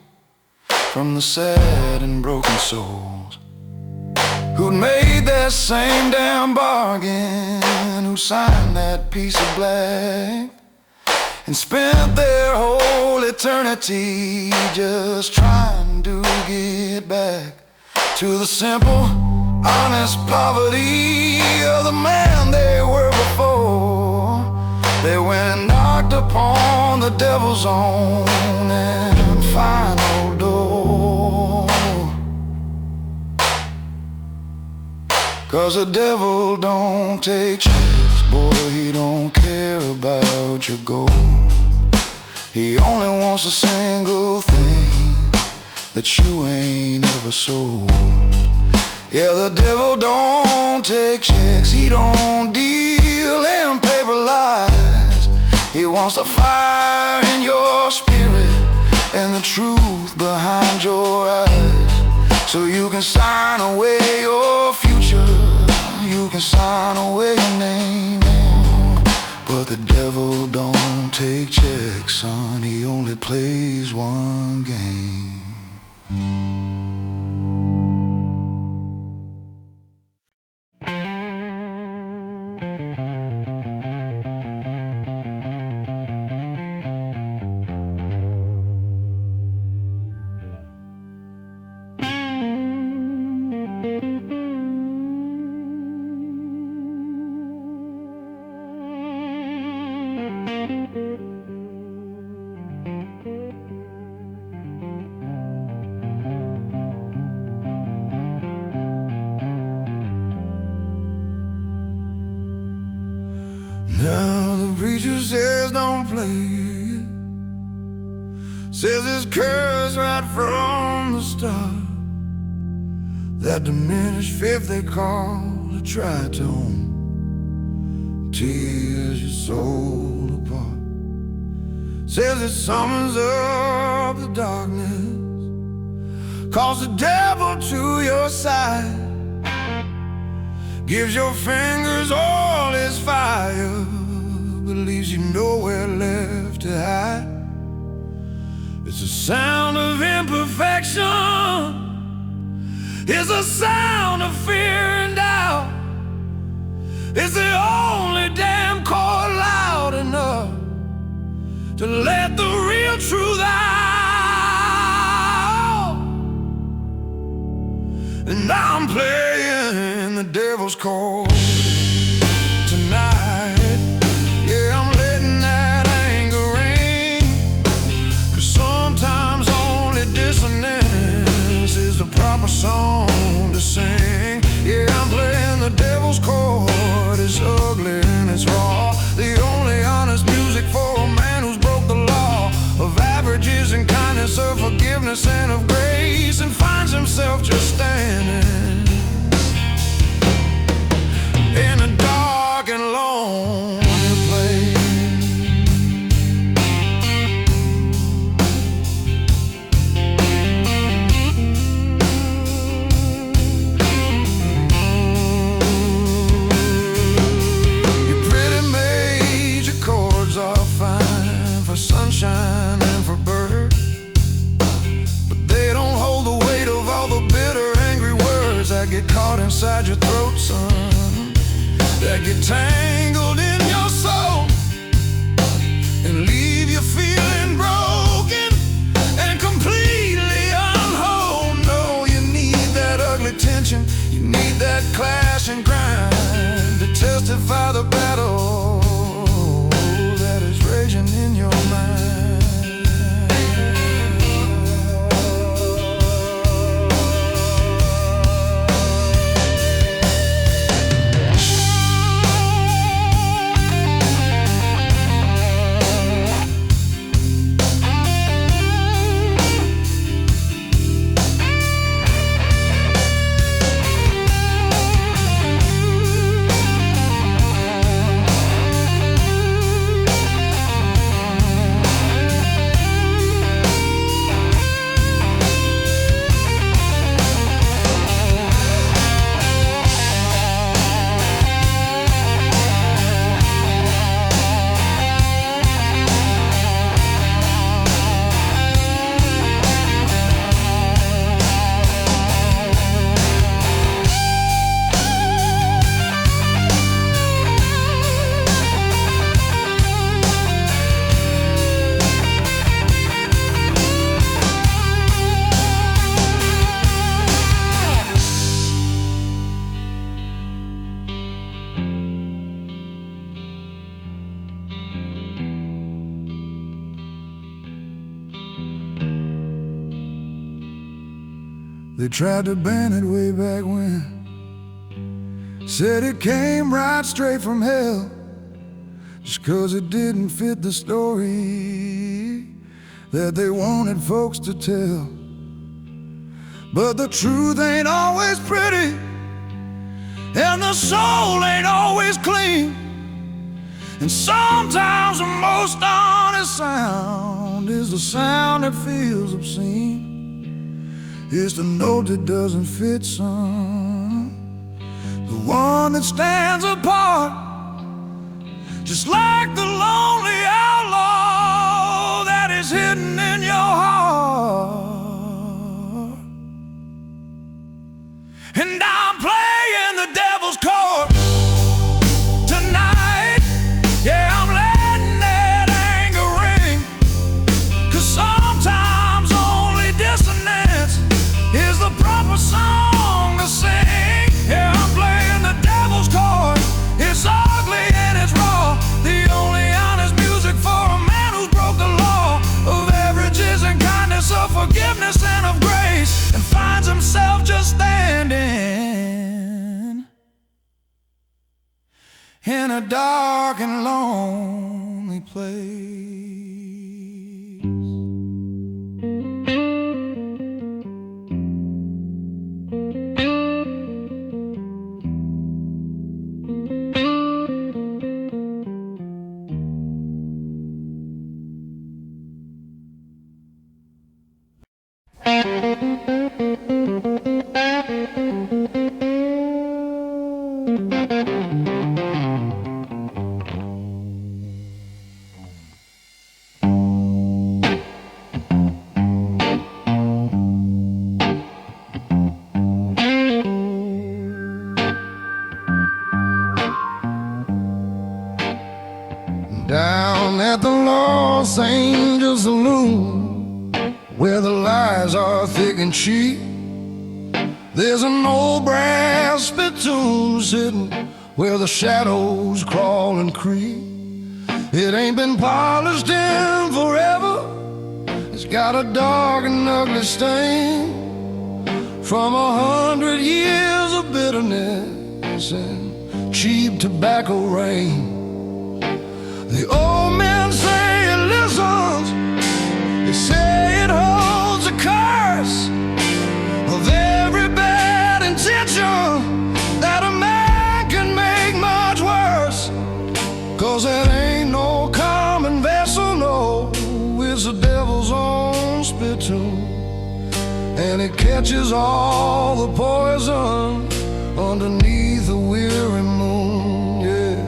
from the sad and broken souls who'd made that same damn bargain, who signed that piece of black and spent their whole eternity just trying to get back to the simple, honest poverty of the man they were before. They went and knocked upon the devil's own and final door. 'Cause the devil don't take checks, boy, he don't care about your gold. He only wants a single thing that you ain't ever sold. Yeah, the devil don't take checks, he don't deal in paper lies. He wants the fire in your spirit and the truth behind your eyes, so you can sign away your future, you can sign away your name. But the devil don't take checks, son, he only plays one game. Now the preacher says don't play it, says it's cursed right from the start. That diminished faith they call a tritone tears your soul apart. Says it summons up the darkness, calls the devil to your side, gives your fingers all his fire, but leaves you nowhere left to hide. It's a sound of imperfection, it's a sound of fear and doubt. It's the only damn chord loud enough to let the real truth out. And I'm playing the devil's chord tonight. Yeah, I'm letting that anger ring, 'cause sometimes only dissonance is the proper song to sing. Yeah, I'm playing the devil's chord. It's ugly and it's raw, the only honest music for a man who's broke the law of averages and kindness, of forgiveness and of grace, and finds himself just standing get tangled in your soul and leave you feeling broken and completely unwhole. No, you need that ugly tension, you need that clash and grind to testify the battle that is raging in your mind. They tried to ban it way back when, said it came right straight from hell, just 'cause it didn't fit the story that they wanted folks to tell. But the truth ain't always pretty, and the soul ain't always clean, and sometimes the most honest sound is the sound that feels obscene. It's the note that doesn't fit some, the one that stands apart, just like the lonely outlaw that is hidden in your heart. And I'm playing the devil's chord tonight. Yeah, I'm letting that anger ring, 'cause sometimes only dissonance is the proper song to sing. Yeah, I'm playing the devil's chord. It's ugly and it's raw, the only honest music for a man who's broke the law of averages and kindness, of forgiveness and of grace, and finds himself just standing in a dark and lonely place. Down at the Los Angeles Saloon, where the lies are thick and cheap, there's an old brass spittoon sitting where the shadows crawl and creep. It ain't been polished in forever, it's got a dark and ugly stain from 100 years of bitterness and cheap tobacco rain. The old men say it listens, they say it holds a curse of every bad intention that a man can make much worse. 'Cause it ain't no common vessel, no, it's the devil's own spittoon, and it catches all the poison underneath the weary moon. Yeah,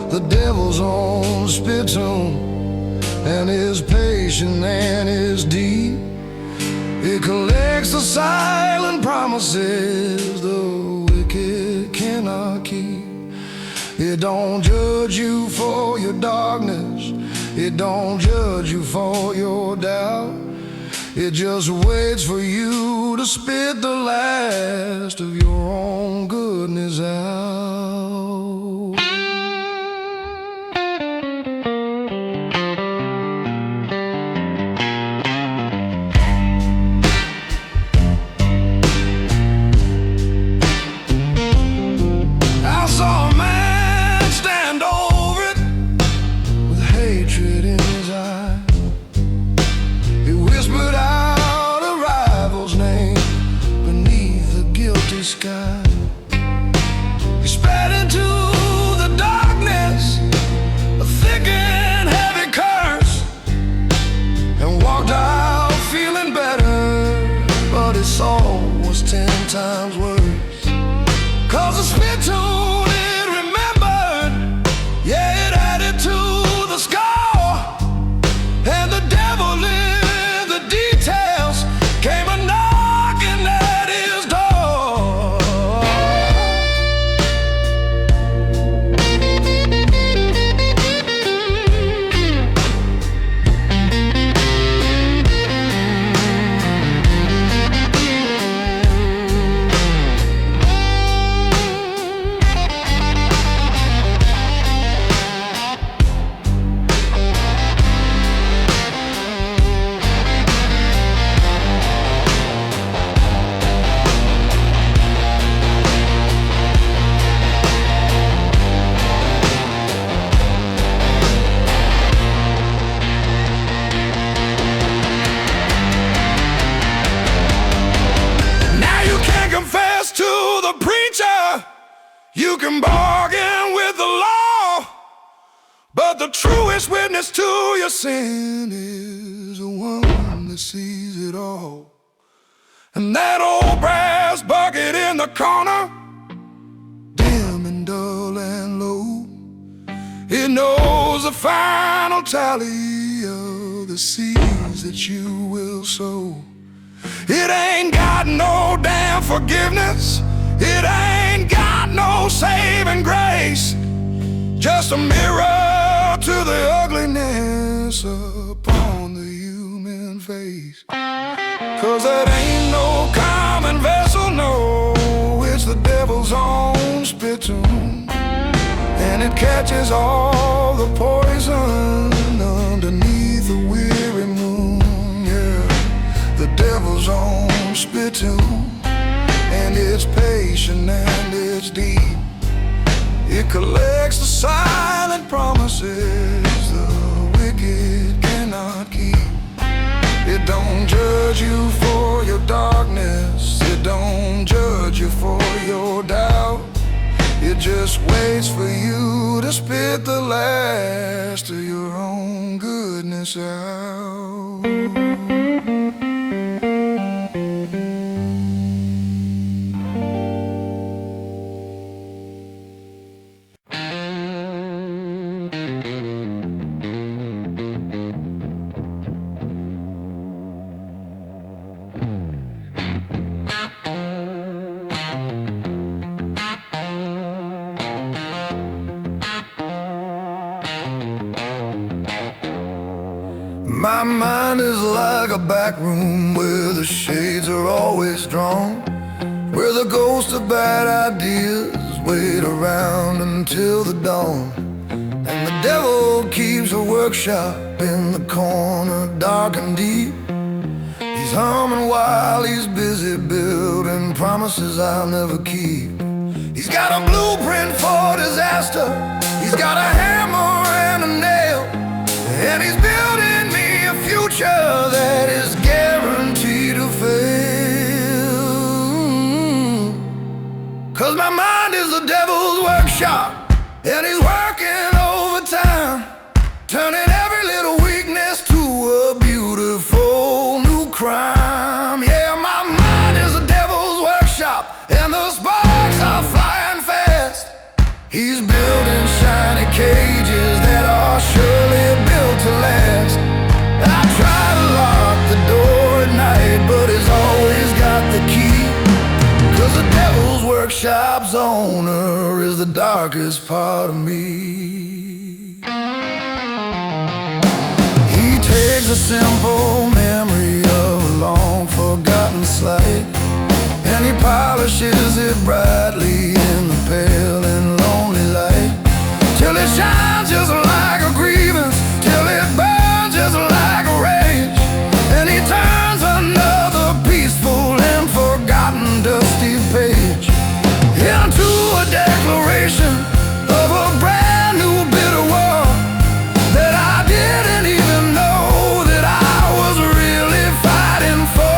the devil's own spittoon, and is patient and is deep. It collects the silent promises the wicked cannot keep. It don't judge you for your darkness. It don't judge you for your doubt. It just waits for you to spit the last of your own goodness out. I saw a man stand over it with hatred in his eye. He whispered out a rival's name beneath the guilty sky. He spat into the darkness a thick and heavy curse, and walked out feeling better, but his soul was 10 times worse. 'Cause the spittoon it remembered, yeah, it added to the score, and the devil in the details came a knocking at his door. Confess to the preacher, you can bargain with the law, but the truest witness to your sin is the one that sees it all. And that old brass bucket in the corner, dim and dull and low, it knows the final tally of the seeds that you will sow. It ain't got no damn forgiveness. It ain't got no saving grace. Just a mirror to the ugliness upon the human face. 'Cause that ain't no common vessel, no, it's the devil's own spittoon. And it catches all the poison underneath the weary moon. The devil's own spittoon, and it's patient and it's deep. It collects the silent promises the wicked cannot keep. It don't judge you for your darkness. It don't judge you for your doubt. It just waits for you to spit the last of your own goodness out. My mind is like a back room where the shades are always drawn, where the ghosts of bad ideas wait around until the dawn. And the devil keeps a workshop in the corner, dark and deep. He's humming while he's busy building promises I'll never keep. He's got a blueprint for disaster. He's got a hammer and a nail, and he's building me a future that is guaranteed to fail. 'Cause my mind is the devil's workshop, and he's working overtime, turning every little weakness to a beautiful new crime. Yeah, my mind is the devil's workshop, and the sparks are flying fast. He's building shiny cages that are surely built to last. I try to lock the door at night, but he's always got the key. 'Cause the devil's workshop's owner is is the darkest part of me. He takes a simple memory of a long forgotten slight, and he polishes it brightly in the pale and lonely light, till it shines just like a grievance, till it burns just like a rage, and he turns another peaceful and forgotten dusty page into a declaration of a brand new bitter war that I didn't even know that I was really fighting for.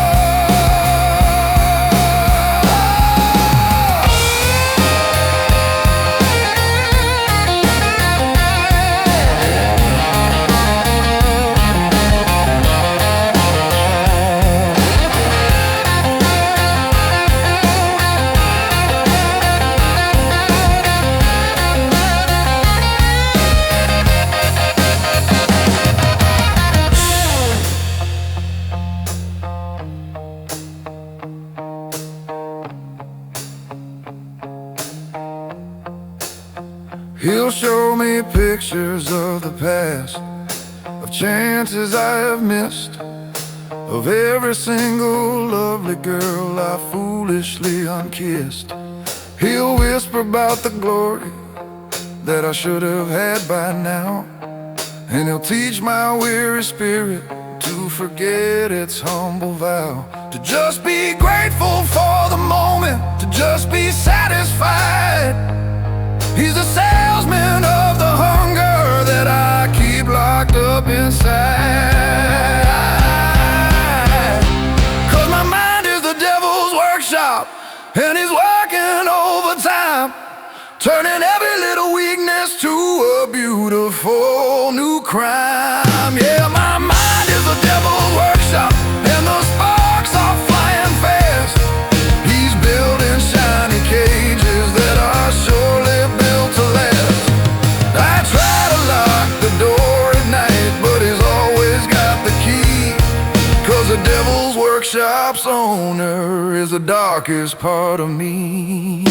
He'll show me pictures of the past, of chances I have missed, of every single lovely girl I foolishly unkissed. He'll whisper about the glory that I should have had by now, and he'll teach my weary spirit to forget its humble vow, to just be grateful for the moment, to just be satisfied. He's the salesman of the hunger that I keep locked up inside. 'Cause my mind is the devil's workshop, and he's working overtime, turning every little weakness to a beautiful new crime. Yeah, my mind is the devil's workshop, and the sparks are flying fast. He's building shiny cages that are surely built to last. I try to lock the door at night, but he's always got the key, 'cause the devil's workshop's owner is the darkest part of me.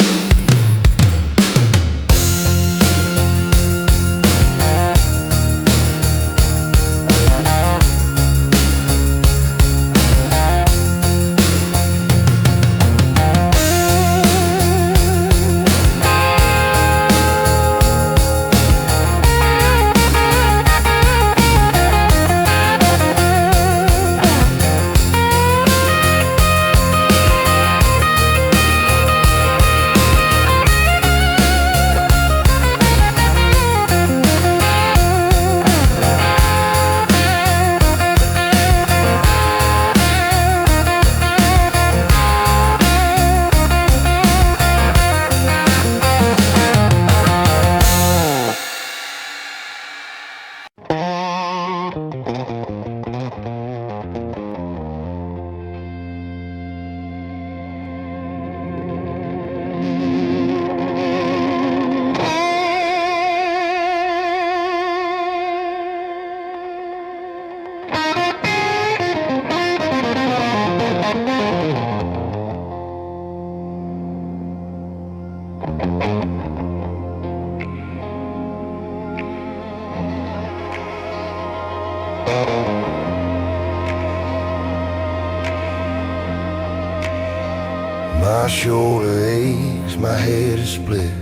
My shoulder aches, my head is split,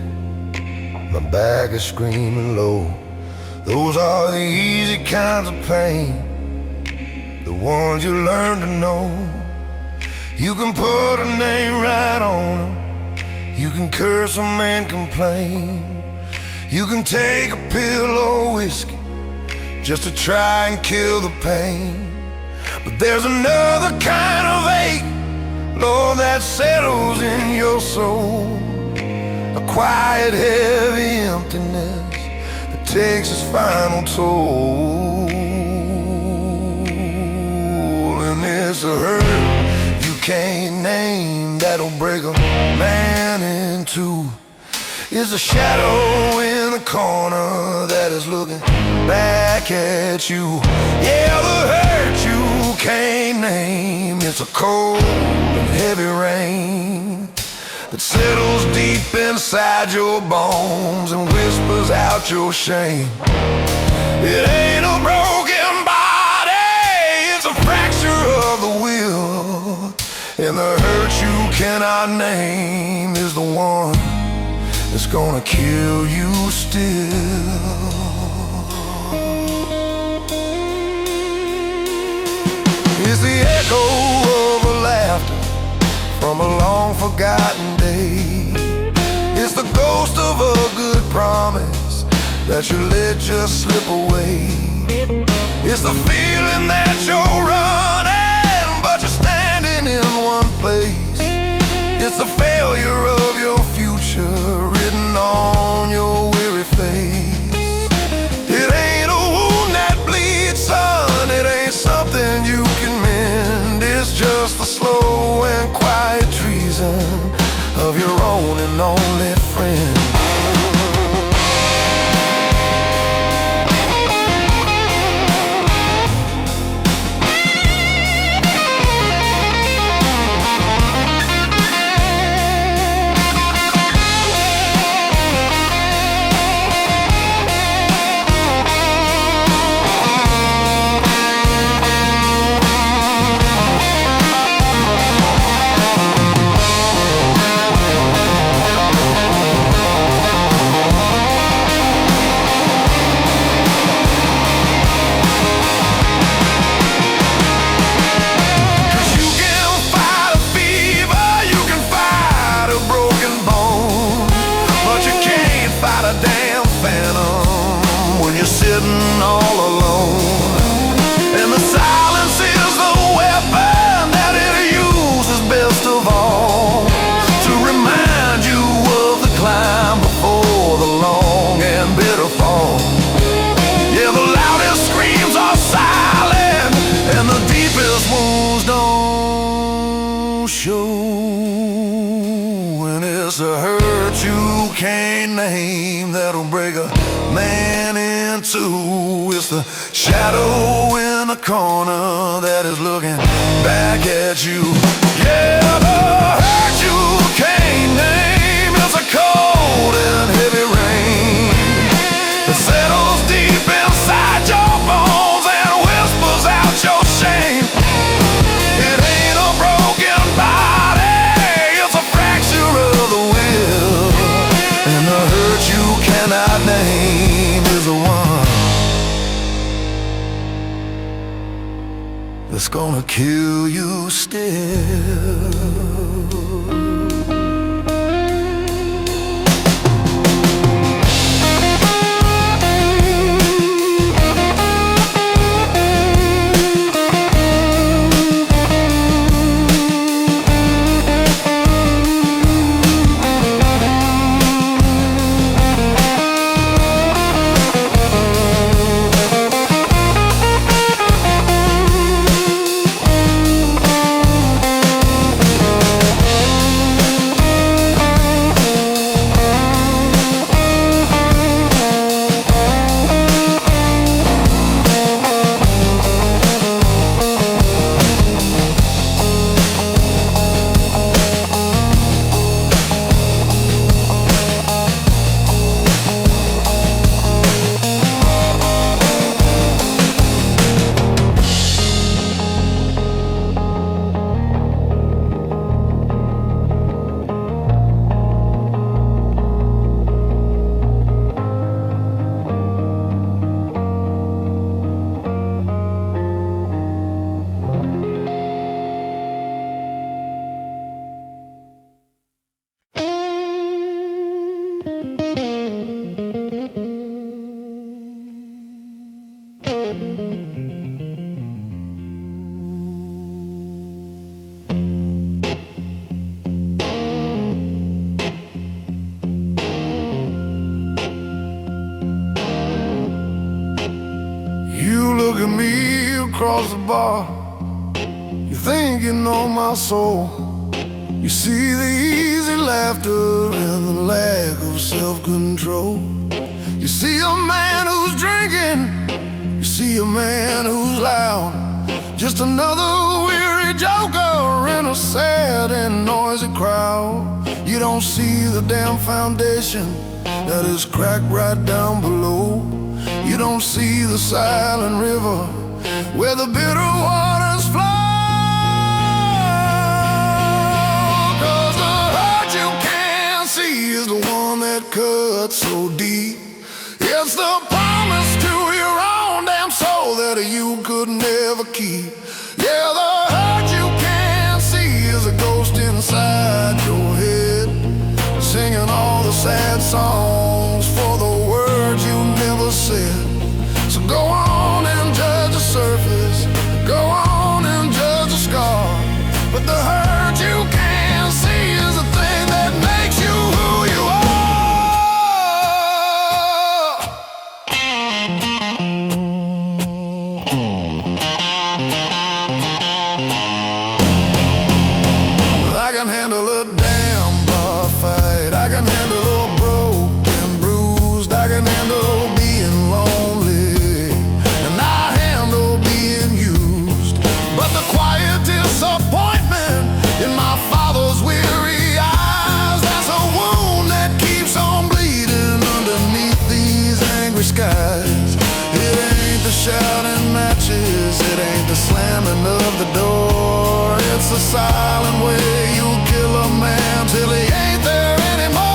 my back is screaming low. Those are the easy kinds of pain, the ones you learn to know. You can put a name right on them, you can curse them and complain. You can take a pill of whiskey just to try and kill the pain. But there's another kind of ache, Lord, that settles in your soul, a quiet, heavy emptiness that takes its final toll. And it's a hurt you can't name that'll break a man in two. It's a shadow in the corner that is looking back at you. Yeah, the hurt you can't name, it's a cold and heavy rain that settles deep inside your bones and whispers out your shame. It ain't a broken body, it's a fracture of the will. And the hurt you cannot name is the one that's gonna kill you still. It's the echo of a laughter from a long forgotten day. It's the ghost of a good promise that you let just slip away. It's the feeling that you're running, but you're standing in one place. It's the failure of your future written on your weary face. It ain't a wound that bleeds, son, it ain't something you can mend. It's just the slow and quiet treason of your own and only friend. Sitting all alone, and the silence is the weapon that it uses best of all to remind you of the climb before the long and bitter fall. Yeah, the loudest screams are silent, and the deepest wounds don't show. And it's a hurt you can't name that'll break a man in two. It's the shadow in the corner that is looking back at you. Yeah, the hurt you can't name is a cold and heavy rain that settles deep inside your bones and whispers out your shame. It ain't a broken body, it's a fracture of the will. And the hurt you cannot name is the one that's gonna kill you still. Look at me across the bar. You think you know my soul. You see the easy laughter and the lack of self-control. You see a man who's drinking. You see a man who's loud. Just another weary joker in a sad and noisy crowd. You don't see the damn foundation that is cracked right down below. You don't see the silent river where the bitter waters flow. 'Cause the hurt you can't see is the one that cuts so deep. It's the promise to your own damn soul that you could never keep. Yeah, the hurt you can't see is a ghost inside your head, singing all the sad songs for the words you never said. So go on and judge the surface, go on and judge the scar, but the hurt you can't see is the thing that makes you who you are. I can handle a damn bar fight, I can handle a broken, bruised, I can handle being lonely, and I handle being used. But the quiet disappointment in my father's weary eyes, that's a wound that keeps on bleeding underneath these angry skies. It ain't the shouting matches, it ain't the slamming of the door, it's the silent way you'll kill a man till he ain't there anymore.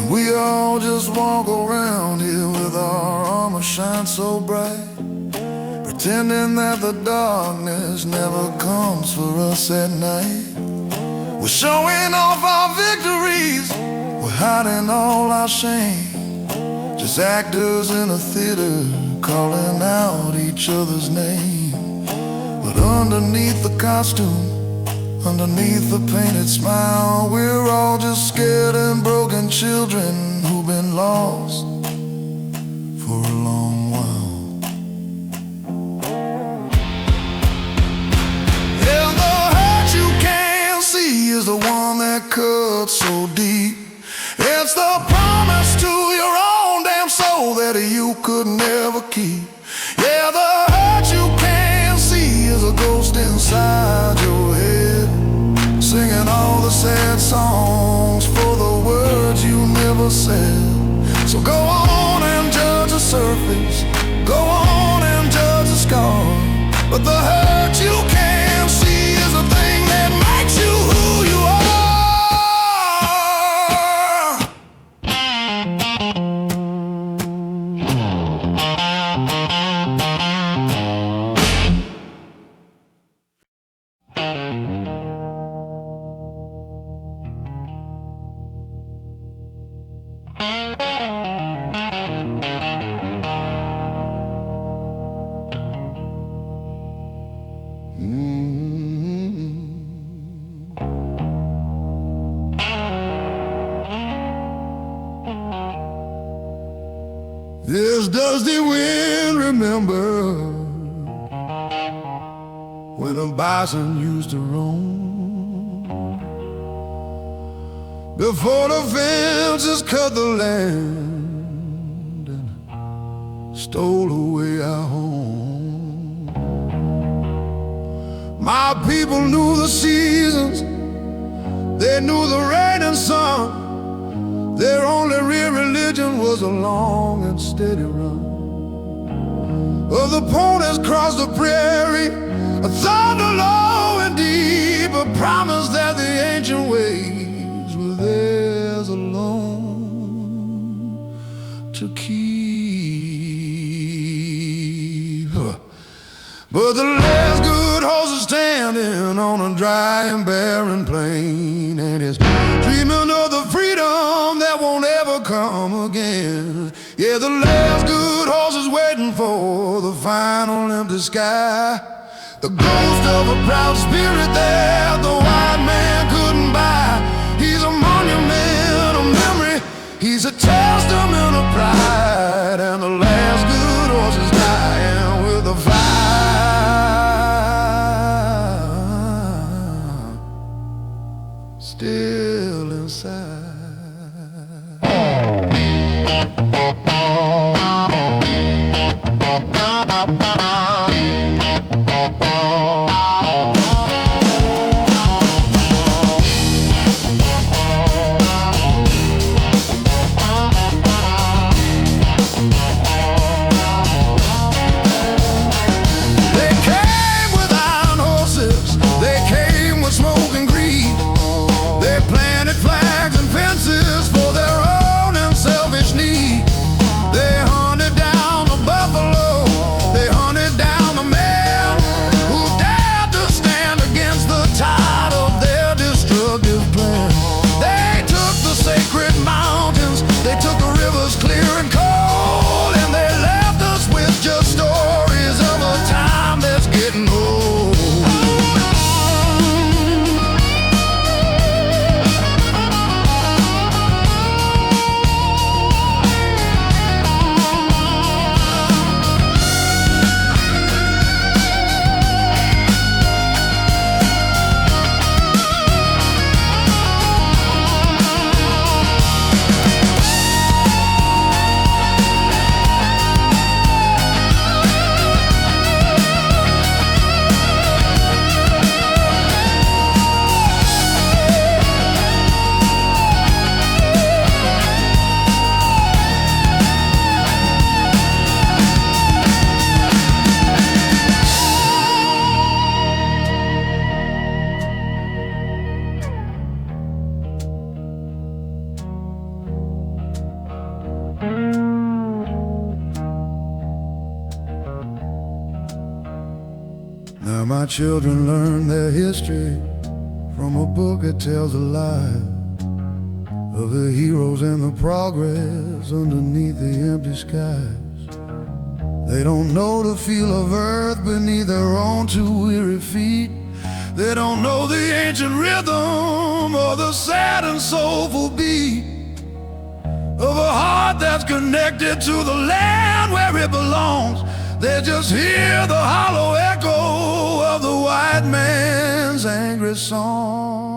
We all just walk around here with our armor shine so bright, pretending that the darkness never comes for us at night. We're showing off our victories, we're hiding all our shame, just actors in a theater calling out each other's name. But underneath the costume, underneath the painted smile, we're all just scared and broken children who've been lost for a long while. And the hurt you can't see is the one that cuts so deep. It's the promise to your own damn soul that you could never keep. Yeah, the hurt you can't see is a ghost inside your head, singing all the sad songs for the words you never said. So go on and judge the surface, go on and judge the scar, but the hurt you can't see is the thing that makes you who you are. This dusty wind remember when a bison used to roam, before the fences cut the land and stole away our home. My people knew the seasons, they knew the rain and sun. Their only real religion was a long and steady run of the ponies across the prairie, a thunder low and deep, a promise that the ancient ways were theirs alone to keep. But the last good horse is standing on a dry and barren plain, and is dreaming of the freedom that won't ever come again. Yeah, the last good horse is waiting for the final empty sky The ghost of a proud spirit there the white man couldn't buy. He's a monument of memory, he's a testament of pride, and the last good horse is dying with a fire still inside. Now my children learn their history from a book that tells a lie of the heroes and the progress underneath the empty skies. They don't know the feel of earth beneath their own two weary feet. They don't know the ancient rhythm or the sad and soulful beat of a heart that's connected to the land where it belongs. They just hear the hollow echo of the white man's angry song.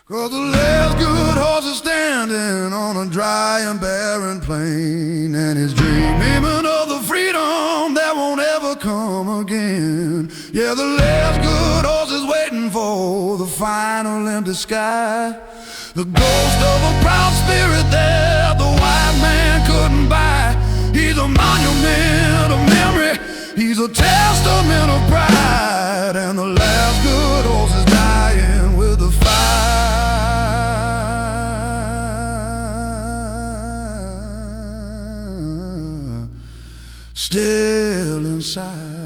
'Cause the last good horse is standing on a dry and barren plain, and he's dreaming of the freedom that won't ever come again. Yeah, the last good horse is waiting for the final empty sky. The ghost of a proud spirit there the white man couldn't buy. He's a monument of memory, he's a testament of pride, and the last good horse is dying with the fire still inside.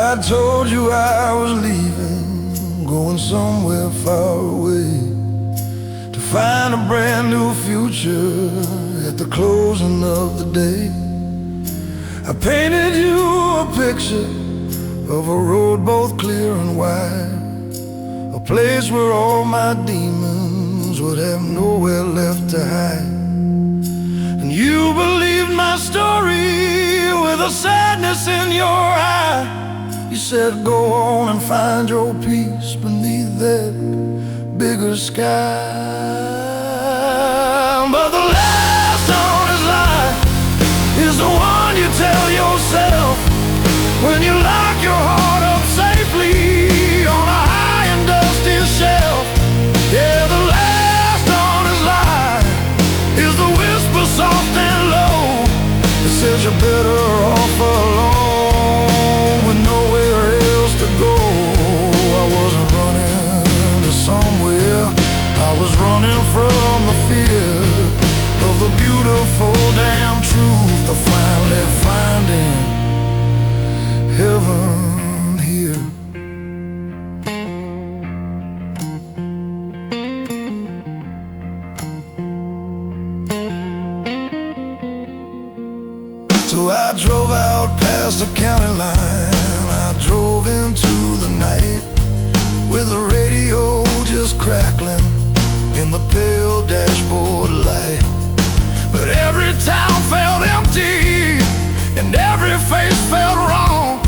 I told you I was leaving, going somewhere far away, to find a brand new future at the closing of the day. I painted you a picture of a road both clear and wide, a place where all my demons would have nowhere left to hide. And you believed my story with a sadness in your eye. You said go on and find your peace beneath that bigger sky. But the last honest lie is the one you tell yourself when you lock your heart up safely on a high and dusty shelf. Yeah, the last honest lie is the whisper soft and low that says you're better off alone with nowhere else to go. I wasn't running to somewhere, I was running from the fear of the beautiful damn truth of finally finding heaven here. So I drove out past the county line, I drove into the night with the radio just crackling in the pale dashboard light. But every town felt empty and every face felt wrong,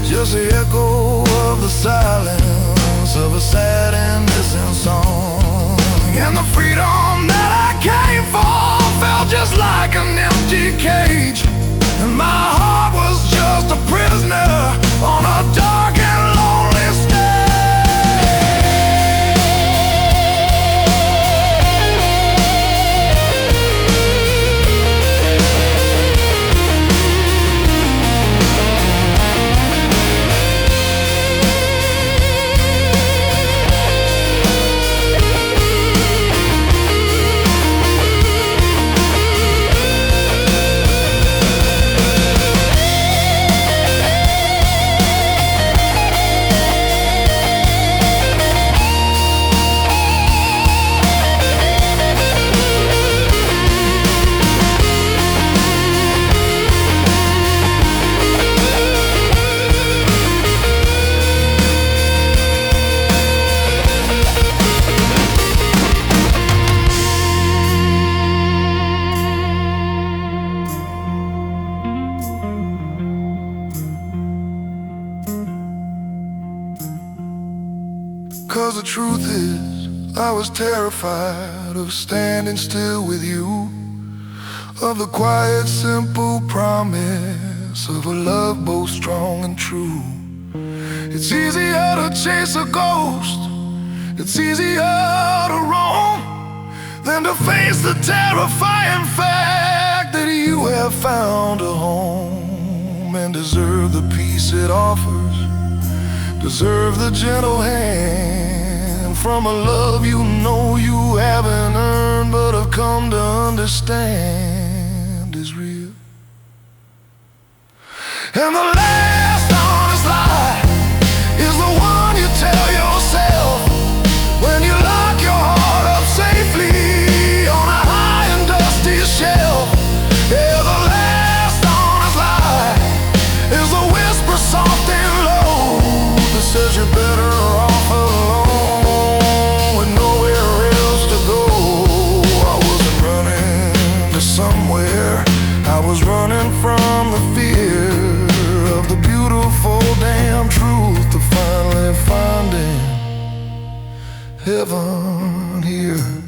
just the echo of the silence of a sad and missing song. And the freedom that I came for felt just like an empty cage, and my heart was just a prisoner on a dark and lonely stage. Cause the truth is, I was terrified of standing still with you, of the quiet, simple promise of a love both strong and true. It's easier to chase a ghost, it's easier to roam, than to face the terrifying fact that you have found a home and deserve the peace it offers, deserve the gentle hand from a love you know you haven't earned but have come to understand is real. And the last honest lie is the one you tell yourself when you lock your heart up safely on a high and dusty shelf. Yeah, the last honest lie is the whisper soft and low that says you're better off alone with nowhere else to go. I wasn't running to somewhere, I was running from the fear of the beautiful damn truth to finally finding heaven here.